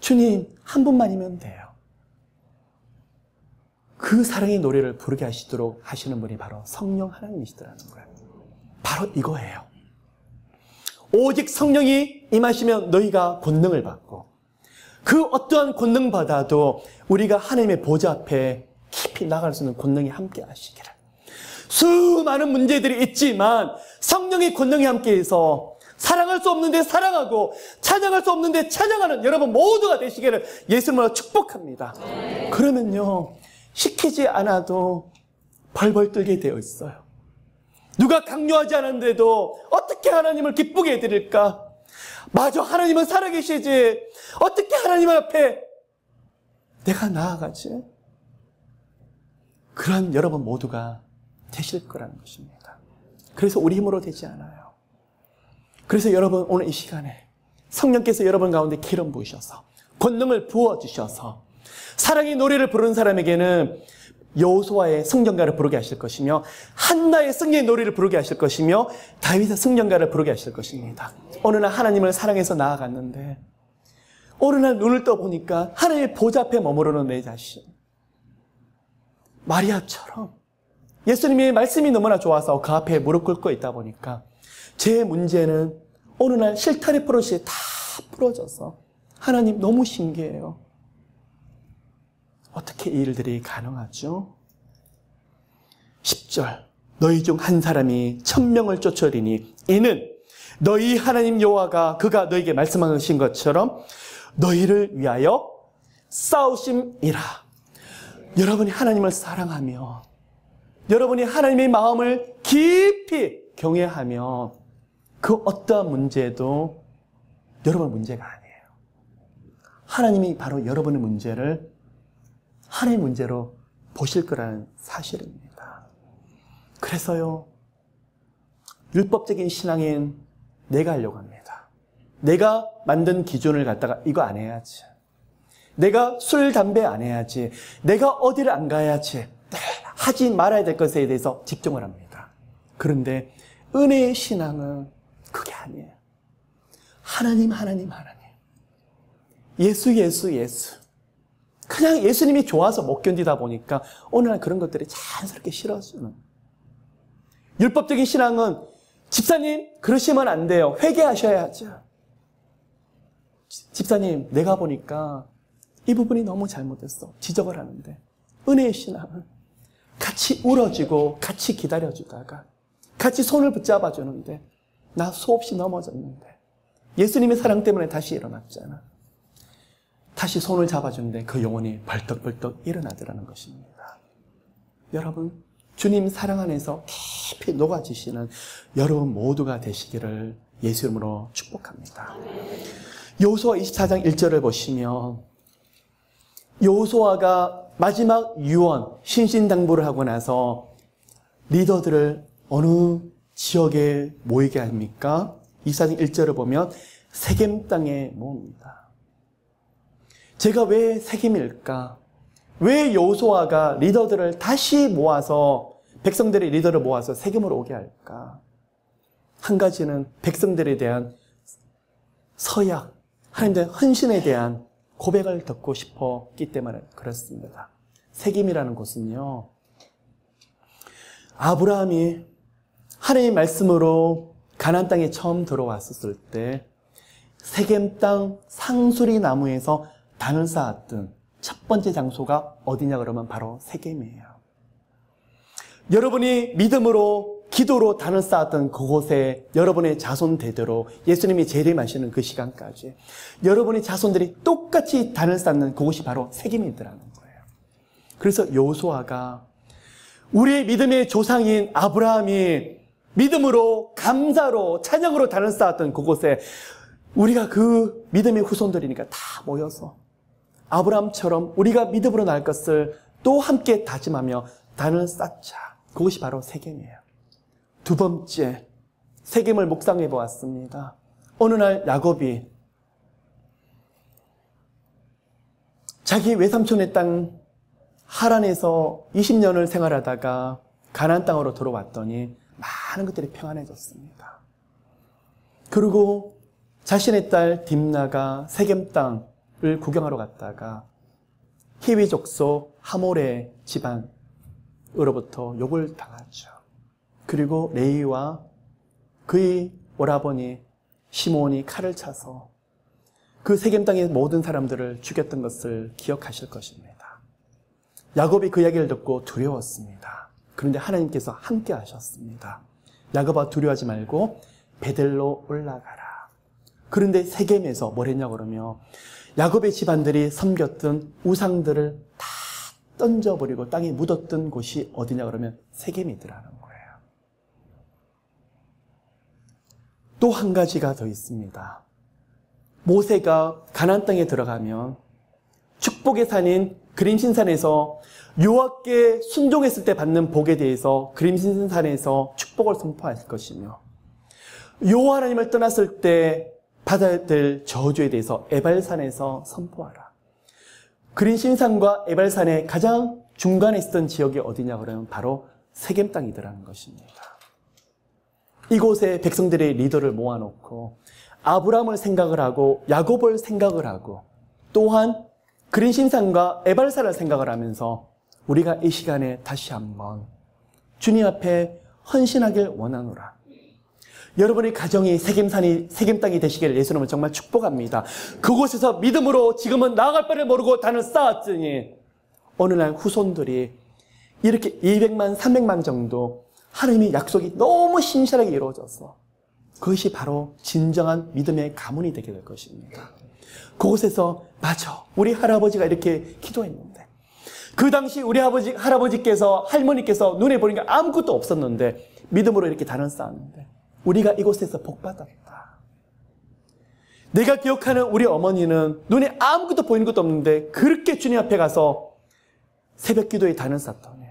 주님 한 분만이면 돼요. 그 사랑의 노래를 부르게 하시도록 하시는 분이 바로 성령 하나님이시더라는 거예요. 바로 이거예요. 오직 성령이 임하시면 너희가 권능을 받고, 그 어떠한 권능받아도 우리가 하나님의 보좌 앞에 깊이 나갈 수 있는 권능이 함께 하시기를. 수많은 문제들이 있지만 성령의 권능이 함께해서 사랑할 수 없는데 사랑하고 찬양할 수 없는데 찬양하는 여러분 모두가 되시기를 예수님으로 축복합니다. 그러면요, 시키지 않아도 벌벌 떨게 되어 있어요. 누가 강요하지 않았는데도 어떻게 하나님을 기쁘게 해드릴까? 마저 하나님은 살아계시지, 어떻게 하나님 앞에 내가 나아가지? 그런 여러분 모두가 되실 거라는 것입니다. 그래서 우리 힘으로 되지 않아요. 그래서 여러분 오늘 이 시간에 성령께서 여러분 가운데 기름 부으셔서 권능을 부어주셔서 사랑의 노래를 부르는 사람에게는 여호수아의 승전가를 부르게 하실 것이며 한나의 승리의 노래를 부르게 하실 것이며 다윗의 승전가를 부르게 하실 것입니다. 어느 날 하나님을 사랑해서 나아갔는데 어느 날 눈을 떠보니까 하나님의 보좌 앞에 머무르는 내 자신, 마리아처럼 예수님의 말씀이 너무나 좋아서 그 앞에 무릎 꿇고 있다 보니까 제 문제는 어느 날 실타래 포롯이 다 부러져서 하나님 너무 신기해요. 어떻게 이 일들이 가능하죠? 10절 너희 중 한 사람이 1000명을 쫓으리니 이는 너희 하나님 여호와가 그가 너희에게 말씀하신 것처럼 너희를 위하여 싸우심이라. 여러분이 하나님을 사랑하며 여러분이 하나님의 마음을 깊이 경외하며 그 어떠한 문제도 여러분 문제가 아니에요. 하나님이 바로 여러분의 문제를 하나님의 문제로 보실 거라는 사실입니다. 그래서요, 율법적인 신앙인 내가 하려고 합니다. 내가 만든 기준을 갖다가 이거 안 해야지. 내가 술, 담배 안 해야지. 내가 어디를 안 가야지. 하지 말아야 될 것에 대해서 집중을 합니다. 그런데 은혜의 신앙은 그게 아니에요. 하나님, 하나님, 하나님. 예수, 예수, 예수. 그냥 예수님이 좋아서 못 견디다 보니까 어느 날 그런 것들이 자연스럽게 싫어지는. 율법적인 신앙은 집사님 그러시면 안 돼요. 회개하셔야죠. 집사님 내가 보니까 이 부분이 너무 잘못됐어. 지적을 하는데 은혜의 신앙은 같이 울어주고 같이 기다려주다가 같이 손을 붙잡아 주는데 나 수없이 넘어졌는데 예수님의 사랑 때문에 다시 일어났잖아. 다시 손을 잡아주는데 그 영혼이 벌떡벌떡 일어나더라는 것입니다. 여러분, 주님 사랑 안에서 깊이 녹아지시는 여러분 모두가 되시기를 예수 이름으로 축복합니다. 여호수아 24장 1절을 보시면 여호수아가 마지막 유언, 신신당부를 하고 나서 리더들을 어느 지역에 모이게 합니까? 24장 1절을 보면 세겜 땅에 모읍니다. 제가 왜 세겜일까? 왜 여호수아가 리더들을 다시 모아서 백성들의 리더를 모아서 세겜으로 오게 할까? 한 가지는 백성들에 대한 서약, 하나님의 헌신에 대한 고백을 듣고 싶었기 때문에 그렇습니다. 세겜이라는 곳은요, 아브라함이 하나님의 말씀으로 가나안 땅에 처음 들어왔었을 때 세겜 땅 상수리 나무에서 단을 쌓았던 첫 번째 장소가 어디냐 그러면 바로 세겜이에요. 여러분이 믿음으로 기도로 단을 쌓았던 그곳에 여러분의 자손 대대로 예수님이 재림하시는 그 시간까지 여러분의 자손들이 똑같이 단을 쌓는 그곳이 바로 세겜이더라는 거예요. 그래서 여호수아가 우리의 믿음의 조상인 아브라함이 믿음으로 감사로 찬양으로 단을 쌓았던 그곳에 우리가 그 믿음의 후손들이니까 다 모여서 아브라함처럼 우리가 믿음으로 날 것을 또 함께 다짐하며 단을 쌓자. 그것이 바로 세겜이에요. 두 번째, 세겜을 묵상해 보았습니다. 어느 날 야곱이 자기 외삼촌의 땅 하란에서 20년을 생활하다가 가나안 땅으로 들어왔더니 많은 것들이 평안해졌습니다. 그리고 자신의 딸 딥나가 세겜 땅을 구경하러 갔다가 히위 족속 하몰의 집안으로부터 욕을 당하죠. 그리고 레위와 그의 오라버니 시몬이 칼을 차서 그 세겜 땅의 모든 사람들을 죽였던 것을 기억하실 것입니다. 야곱이 그 이야기를 듣고 두려웠습니다. 그런데 하나님께서 함께 하셨습니다. 야곱아 두려워하지 말고 베델로 올라가라. 그런데 세겜에서 뭘 했냐고 그러면 야곱의 집안들이 섬겼던 우상들을 다 던져버리고 땅에 묻었던 곳이 어디냐 그러면 세겜이더라는 거예요. 또 한 가지가 더 있습니다. 모세가 가나안 땅에 들어가면 축복의 산인 그림신산에서 여호와께 순종했을 때 받는 복에 대해서 그림신산에서 축복을 선포할 것이며 여호와 하나님을 떠났을 때 받아야 될 저주에 대해서 에발산에서 선포하라. 그린신산과 에발산의 가장 중간에 있었던 지역이 어디냐 그러면 바로 세겜 땅이더라는 것입니다. 이곳에 백성들의 리더를 모아놓고 아브라함을 생각을 하고 야곱을 생각을 하고 또한 그린신산과 에발사를 생각을 하면서 우리가 이 시간에 다시 한번 주님 앞에 헌신하길 원하노라. 여러분의 가정이 세겜 땅이 되시길 예수님은 정말 축복합니다. 그곳에서 믿음으로 지금은 나아갈 바를 모르고 단을 쌓았으니 어느 날 후손들이 이렇게 200만, 300만 정도 하나님의 약속이 너무 신실하게 이루어져서 그것이 바로 진정한 믿음의 가문이 되게 될 것입니다. 그곳에서 맞아, 우리 할아버지가 이렇게 기도했는데 그 당시 우리 할아버지께서 할머니께서 눈에 보는 게 아무것도 없었는데 믿음으로 이렇게 단을 쌓았는데 우리가 이곳에서 복받았다. 내가 기억하는 우리 어머니는 눈에 아무것도 보이는 것도 없는데 그렇게 주님 앞에 가서 새벽 기도에 단을 쌓더니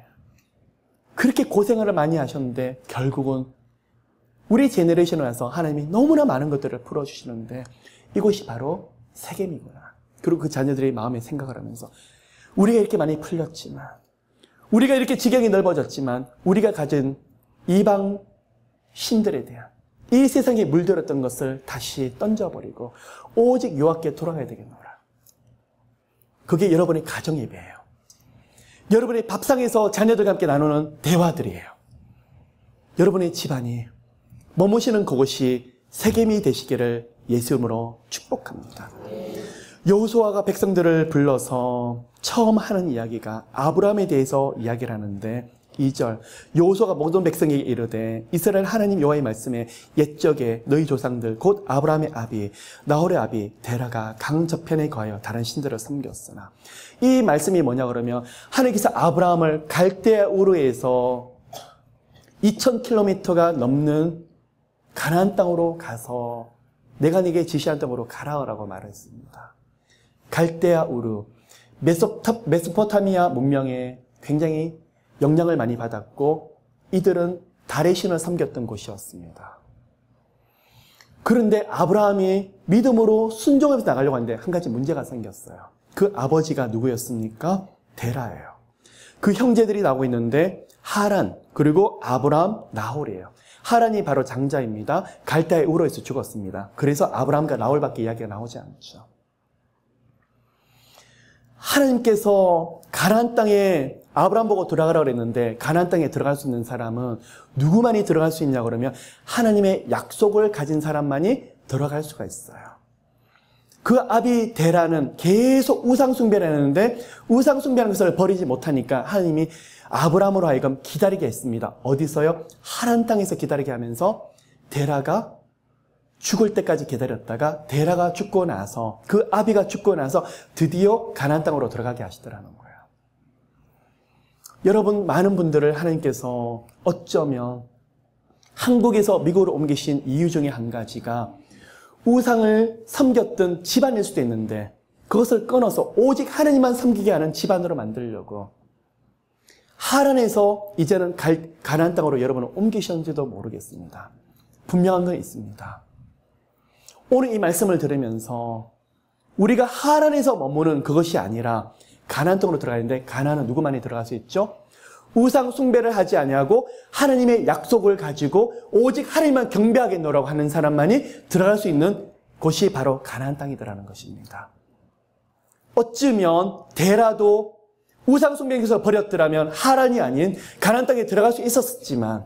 그렇게 고생을 많이 하셨는데 결국은 우리 제너레이션에 와서 하나님이 너무나 많은 것들을 풀어주시는데 이곳이 바로 세겜이구나. 그리고 그 자녀들의 마음에 생각을 하면서 우리가 이렇게 많이 풀렸지만 우리가 이렇게 지경이 넓어졌지만 우리가 가진 이방 신들에 대한 이 세상에 물들었던 것을 다시 던져버리고 오직 여호와께 돌아가야 되겠노라. 그게 여러분의 가정 예배예요. 여러분의 밥상에서 자녀들과 함께 나누는 대화들이에요. 여러분의 집안이 머무시는 그곳이 세겜이 되시기를 예수님으로 축복합니다. 여호수아가 백성들을 불러서 처음 하는 이야기가 아브라함에 대해서 이야기를 하는데 2절 여호수아가 모든 백성에게 이르되 이스라엘 하나님 여호와의 말씀에 옛적에 너희 조상들 곧 아브라함의 아비 나홀의 아비 데라가 강 저편에 거하여 다른 신들을 섬겼으나 이 말씀이 뭐냐 그러면 하나님께서 아브라함을 갈대아 우르에서 2000km가 넘는 가나안 땅으로 가서 내가 네게 지시한 땅으로 가라라고 말했습니다. 갈대아 우르 메소포타미아 문명에 굉장히 영향을 많이 받았고 이들은 달의 신을 섬겼던 곳이었습니다. 그런데 아브라함이 믿음으로 순종하면서 나가려고 하는데 한 가지 문제가 생겼어요. 그 아버지가 누구였습니까? 데라예요. 그 형제들이 나오고 있는데 하란 그리고 아브라함, 나홀이에요. 하란이 바로 장자입니다. 갈대아의 우르에서 죽었습니다. 그래서 아브라함과 나홀밖에 이야기가 나오지 않죠. 하나님께서 가나안 땅에 아브라함 보고 들어가라고 그랬는데 가나안 땅에 들어갈 수 있는 사람은 누구만이 들어갈 수 있냐고 그러면 하나님의 약속을 가진 사람만이 들어갈 수가 있어요. 그 아비 데라는 계속 우상 숭배를 했는데 우상 숭배하는 것을 버리지 못하니까 하나님이 아브라함으로 하여금 기다리게 했습니다. 어디서요? 하란 땅에서 기다리게 하면서 데라가 죽을 때까지 기다렸다가 데라가 죽고 나서 그 아비가 죽고 나서 드디어 가나안 땅으로 들어가게 하시더라는 거예요. 여러분 많은 분들을 하나님께서 어쩌면 한국에서 미국으로 옮기신 이유 중에 한 가지가 우상을 섬겼던 집안일 수도 있는데 그것을 끊어서 오직 하나님만 섬기게 하는 집안으로 만들려고 하란에서 이제는 가나안 땅으로 여러분을 옮기셨는지도 모르겠습니다. 분명한 건 있습니다. 오늘 이 말씀을 들으면서 우리가 하란에서 머무는 그것이 아니라 가나안 땅으로 들어가는데 가나안은 누구만이 들어갈 수 있죠? 우상 숭배를 하지 아니하고 하나님의 약속을 가지고 오직 하나님만 경배하겠노라고 하는 사람만이 들어갈 수 있는 곳이 바로 가나안 땅이더라는 것입니다. 어쩌면 데라도 우상 숭배에서 버렸더라면 하란이 아닌 가나안 땅에 들어갈 수 있었지만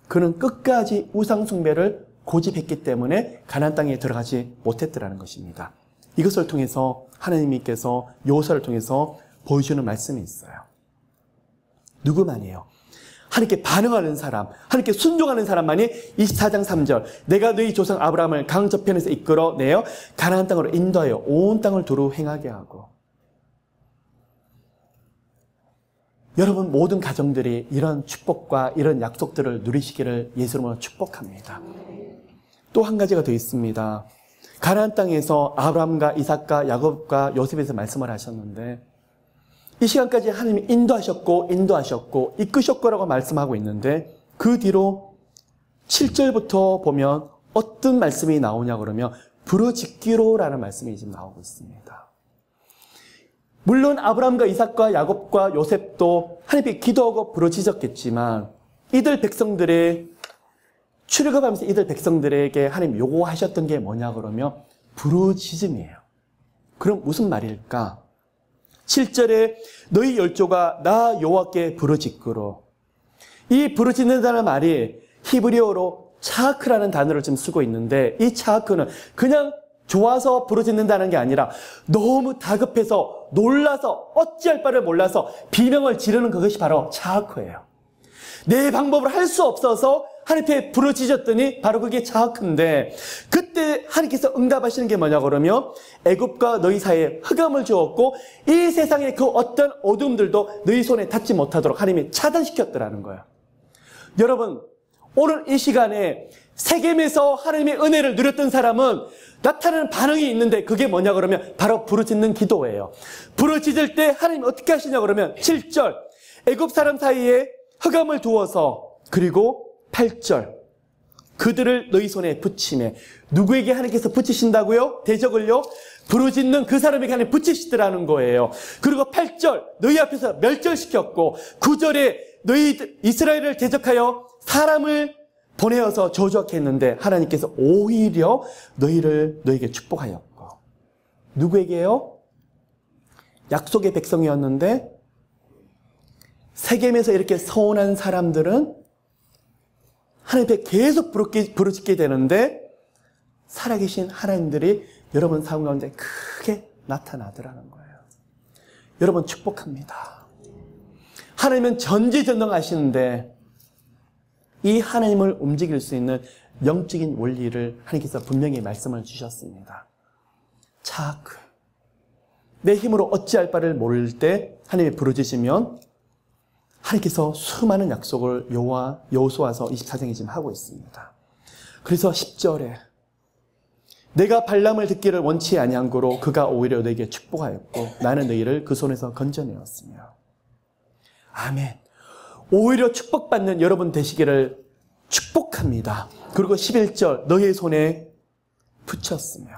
그는 끝까지 우상 숭배를 고집했기 때문에 가나안 땅에 들어가지 못했더라는 것입니다. 이것을 통해서 하나님께서 여호수아를 통해서 보여주는 말씀이 있어요. 누구만이에요? 하나님께 반응하는 사람, 하나님께 순종하는 사람만이 24장 3절 내가 너희 조상 아브라함을 강 저편에서 이끌어내어 가나안 땅으로 인도하여 온 땅을 두루 행하게 하고 여러분 모든 가정들이 이런 축복과 이런 약속들을 누리시기를 예수님으로 축복합니다. 또 한 가지가 더 있습니다. 가나안 땅에서 아브라함과 이삭과 야곱과 요셉에서 말씀을 하셨는데 이 시간까지 하나님이 인도하셨고 이끄셨고라고 말씀하고 있는데 그 뒤로 7절부터 보면 어떤 말씀이 나오냐 그러면 부르짖기로라는 말씀이 지금 나오고 있습니다. 물론 아브라함과 이삭과 야곱과 요셉도 하나님께 기도하고 부르짖었겠지만 이들 백성들의 출애굽하면서 이들 백성들에게 하나님 요구하셨던 게 뭐냐 그러면 부르짖음이에요. 그럼 무슨 말일까? 7절에 너희 열조가 나 여호와께 부르짖고로, 이 부르짖는다는 말이 히브리어로 차크라는 단어를 지금 쓰고 있는데, 이 차크는 그냥 좋아서 부르짖는다는 게 아니라 너무 다급해서 놀라서 어찌할 바를 몰라서 비명을 지르는 그것이 바로 차크예요. 내 방법으로 할 수 없어서 하나님께 부르짖었더니 바로 그게 차크인데, 그때 하나님께서 응답하시는 게 뭐냐 그러면 애굽과 너희 사이에 흑암을 주었고 이 세상의 그 어떤 어둠들도 너희 손에 닿지 못하도록 하나님이 차단시켰더라는 거예요. 여러분, 오늘 이 시간에 세겜에서 하나님의 은혜를 누렸던 사람은 나타나는 반응이 있는데 그게 뭐냐 그러면 바로 부르짖는 기도예요. 부르짖을 때 하나님 어떻게 하시냐 그러면 7절 애굽 사람 사이에 흑암을 두어서, 그리고 8절 그들을 너희 손에 붙이매. 누구에게 하나님께서 붙이신다고요? 대적을요? 부르짖는 그 사람에게 하나님 붙이시더라는 거예요. 그리고 8절 너희 앞에서 멸절시켰고, 9절에 너희 이스라엘을 대적하여 사람을 보내어서 저주하게 했는데 하나님께서 오히려 너희에게 축복하였고. 누구에게요? 약속의 백성이었는데 세겜에서 이렇게 서운한 사람들은 하나님 앞에 계속 부르짖게 되는데 살아계신 하나님들이 여러분 삶 가운데 크게 나타나더라는 거예요. 여러분 축복합니다. 하나님은 전지전능하시는데 이 하나님을 움직일 수 있는 영적인 원리를 하나님께서 분명히 말씀을 주셨습니다. 차크. 내 힘으로 어찌할 바를 모를 때 하나님이 부르짖으면 하나님께서 수많은 약속을 여호수아서 24장에 지금 하고 있습니다. 그래서 10절에 내가 발람을 듣기를 원치 아니한 고로 그가 오히려 너에게 축복하였고 나는 너희를 그 손에서 건져내었으며. 아멘. 오히려 축복받는 여러분 되시기를 축복합니다. 그리고 11절 너희의 손에 붙였으며.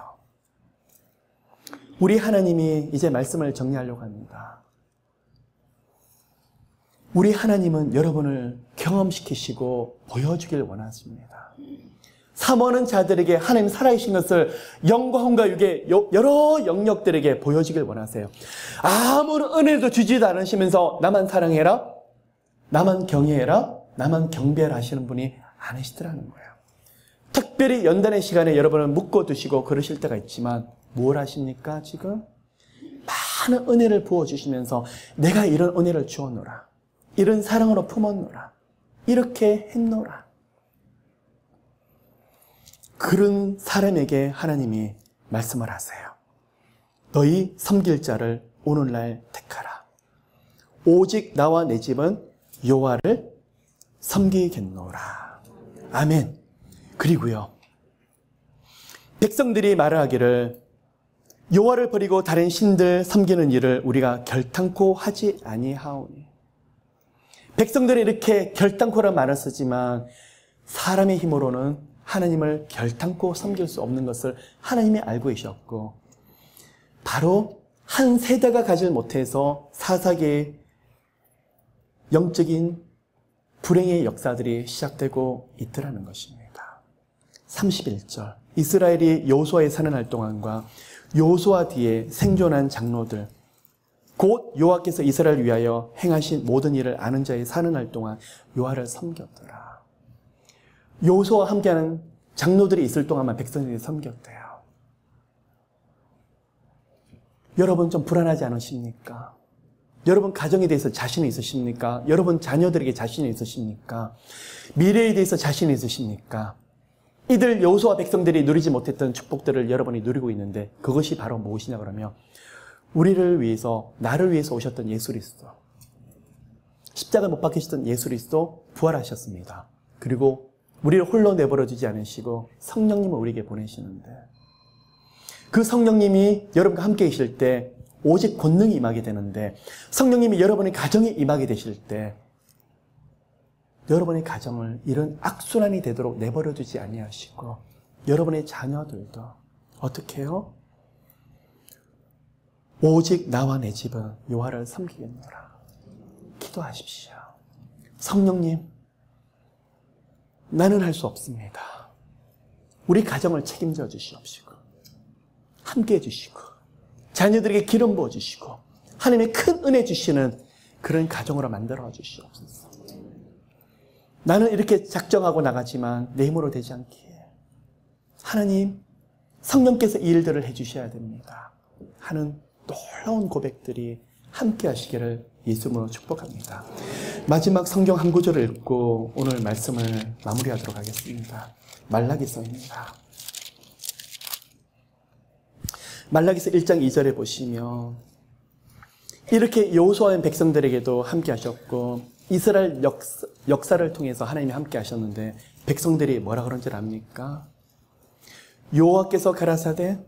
우리 하나님이 이제 말씀을 정리하려고 합니다. 우리 하나님은 여러분을 경험시키시고 보여주길 원하십니다. 삼원하는 자들에게 하나님 살아계신 것을 영광과 육의 여러 영역들에게 보여주길 원하세요. 아무런 은혜도 주지도 않으시면서 나만 사랑해라, 나만 경외해라, 나만 경배하라 하시는 분이 아니시더라는 거예요. 특별히 연단의 시간에 여러분을 묶어두시고 그러실 때가 있지만 뭘 하십니까 지금? 많은 은혜를 부어주시면서 내가 이런 은혜를 주었노라, 이런 사랑으로 품었노라, 이렇게 했노라. 그런 사람에게 하나님이 말씀을 하세요. 너희 섬길 자를 오늘날 택하라. 오직 나와 내 집은 여호와를 섬기겠노라. 아멘. 그리고요, 백성들이 말하기를 여호와를 버리고 다른 신들 섬기는 일을 우리가 결탄코 하지 아니하오니. 백성들이 이렇게 결단코란 말을 쓰지만 사람의 힘으로는 하나님을 결단코 섬길 수 없는 것을 하나님이 알고 계셨고, 바로 한 세대가 가지 못해서 사사기의 영적인 불행의 역사들이 시작되고 있더라는 것입니다. 31절 이스라엘이 여호수아의 사는 날 동안과 여호수아 뒤에 생존한 장로들, 곧 여호와께서 이스라엘을 위하여 행하신 모든 일을 아는 자의 사는 날 동안 여호와를 섬겼더라. 여호수아와 함께하는 장로들이 있을 동안만 백성들이 섬겼대요. 여러분 좀 불안하지 않으십니까? 여러분 가정에 대해서 자신이 있으십니까? 여러분 자녀들에게 자신이 있으십니까? 미래에 대해서 자신이 있으십니까? 이들 여호수아 백성들이 누리지 못했던 축복들을 여러분이 누리고 있는데 그것이 바로 무엇이냐 그러면 우리를 위해서, 나를 위해서 오셨던 예수 그리스도, 십자가 못 박히셨던 예수 그리스도 부활하셨습니다. 그리고 우리를 홀로 내버려 두지 않으시고 성령님을 우리에게 보내시는데, 그 성령님이 여러분과 함께 계실 때 오직 권능이 임하게 되는데, 성령님이 여러분의 가정에 임하게 되실 때 여러분의 가정을 이런 악순환이 되도록 내버려 두지 아니하시고 여러분의 자녀들도 어떻게 해요? 오직 나와 내 집은 여호와를 섬기겠노라. 기도하십시오. 성령님, 나는 할 수 없습니다. 우리 가정을 책임져 주시옵시고 함께해 주시고 자녀들에게 기름 부어 주시고 하나님의 큰 은혜 주시는 그런 가정으로 만들어 주시옵소서. 나는 이렇게 작정하고 나가지만 내 힘으로 되지 않기에 하나님, 성령께서 이 일들을 해주셔야 됩니다 하는 놀라운 고백들이 함께 하시기를 예수님으로 축복합니다. 마지막 성경 한 구절을 읽고 오늘 말씀을 마무리하도록 하겠습니다. 말라기서입니다. 말라기서 1장 2절에 보시면 이렇게 여호수아의 백성들에게도 함께 하셨고 이스라엘 역사를 통해서 하나님이 함께 하셨는데 백성들이 뭐라 그런 줄 압니까? 여호와께서 가라사대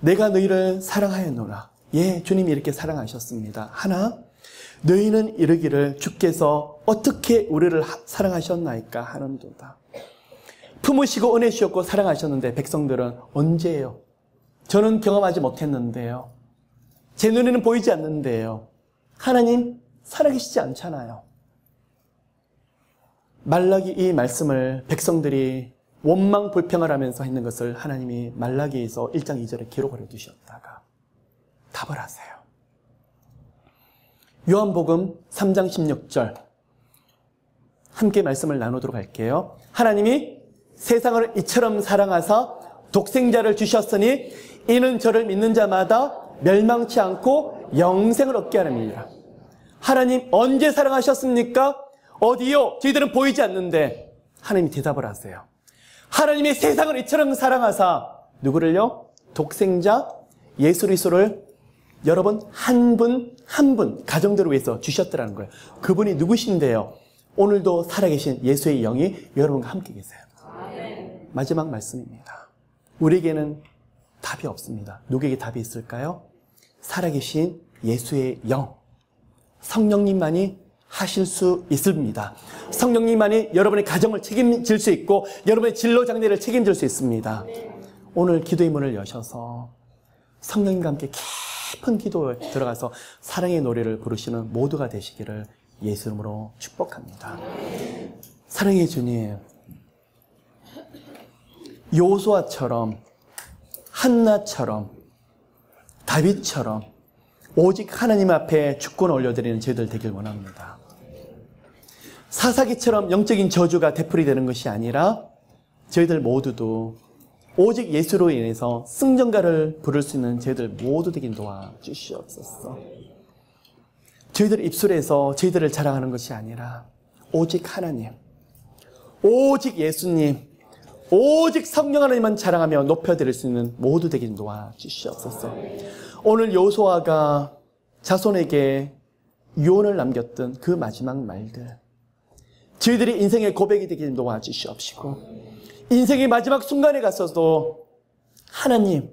내가 너희를 사랑하였노라. 예, 주님이 이렇게 사랑하셨습니다. 하나, 너희는 이르기를 주께서 어떻게 우리를 사랑하셨나이까 하는도다. 품으시고 은혜 주셨고 사랑하셨는데 백성들은 언제예요? 저는 경험하지 못했는데요. 제 눈에는 보이지 않는데요. 하나님 살아계시지 않잖아요. 말라기 이 말씀을 백성들이 원망 불평을 하면서 했는 것을 하나님이 말라기에서 1장 2절에 기록을 해두셨다가 답을 하세요. 요한복음 3장 16절 함께 말씀을 나누도록 할게요. 하나님이 세상을 이처럼 사랑하사 독생자를 주셨으니 이는 저를 믿는 자마다 멸망치 않고 영생을 얻게 하느니라. 하나님 언제 사랑하셨습니까? 어디요? 저희들은 보이지 않는데 하나님이 대답을 하세요. 하나님이 세상을 이처럼 사랑하사 누구를요? 독생자 예수 그리스도를 여러분 한 분 한 분 가정들을 위해서 주셨더라는 거예요. 그분이 누구신데요? 오늘도 살아계신 예수의 영이 여러분과 함께 계세요. 마지막 말씀입니다. 우리에게는 답이 없습니다. 누구에게 답이 있을까요? 살아계신 예수의 영, 성령님만이 하실 수 있습니다. 성령님만이 여러분의 가정을 책임질 수 있고 여러분의 진로 장래를 책임질 수 있습니다. 오늘 기도의 문을 여셔서 성령님과 함께 깊은 기도에 들어가서 사랑의 노래를 부르시는 모두가 되시기를 예수 이름으로 축복합니다. 사랑의 주님, 요수아처럼 한나처럼 다윗처럼 오직 하나님 앞에 주권을 올려드리는 저희들 되길 원합니다. 사사기처럼 영적인 저주가 되풀이 되는 것이 아니라 저희들 모두도 오직 예수로 인해서 승전가를 부를 수 있는 저희들 모두 되긴 도와주시옵소서. 저희들 입술에서 저희들을 자랑하는 것이 아니라 오직 하나님, 오직 예수님, 오직 성령 하나님만 자랑하며 높여드릴 수 있는 모두 되긴 도와주시옵소서. 오늘 여호수아가 자손에게 유언을 남겼던 그 마지막 말들, 저희들이 인생의 고백이 되길 도와주시옵시고 인생의 마지막 순간에 가서도 하나님,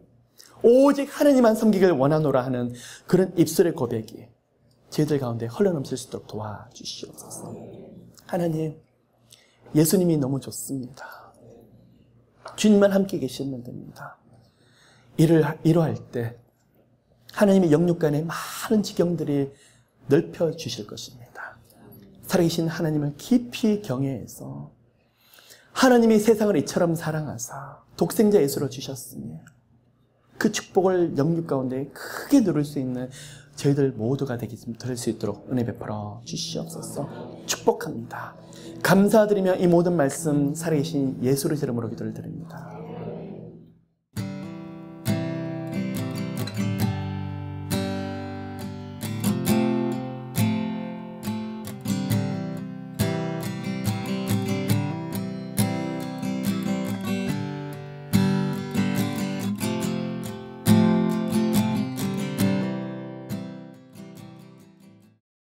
오직 하나님만 섬기길 원하노라 하는 그런 입술의 고백이 저희들 가운데 흘러넘칠 수 있도록 도와주시옵소서. 하나님, 예수님이 너무 좋습니다. 주님만 함께 계시면 됩니다. 이러할 때 하나님의 영육간의 많은 지경들이 넓혀주실 것입니다. 살아계신 하나님을 깊이 경외해서 하나님이 세상을 이처럼 사랑하사 독생자 예수를 주셨으니 그 축복을 영육 가운데 크게 누릴 수 있는 저희들 모두가 될 수 있도록 은혜 베풀어 주시옵소서. 축복합니다. 감사드리며 이 모든 말씀 살아계신 예수의 이름으로 기도를 드립니다.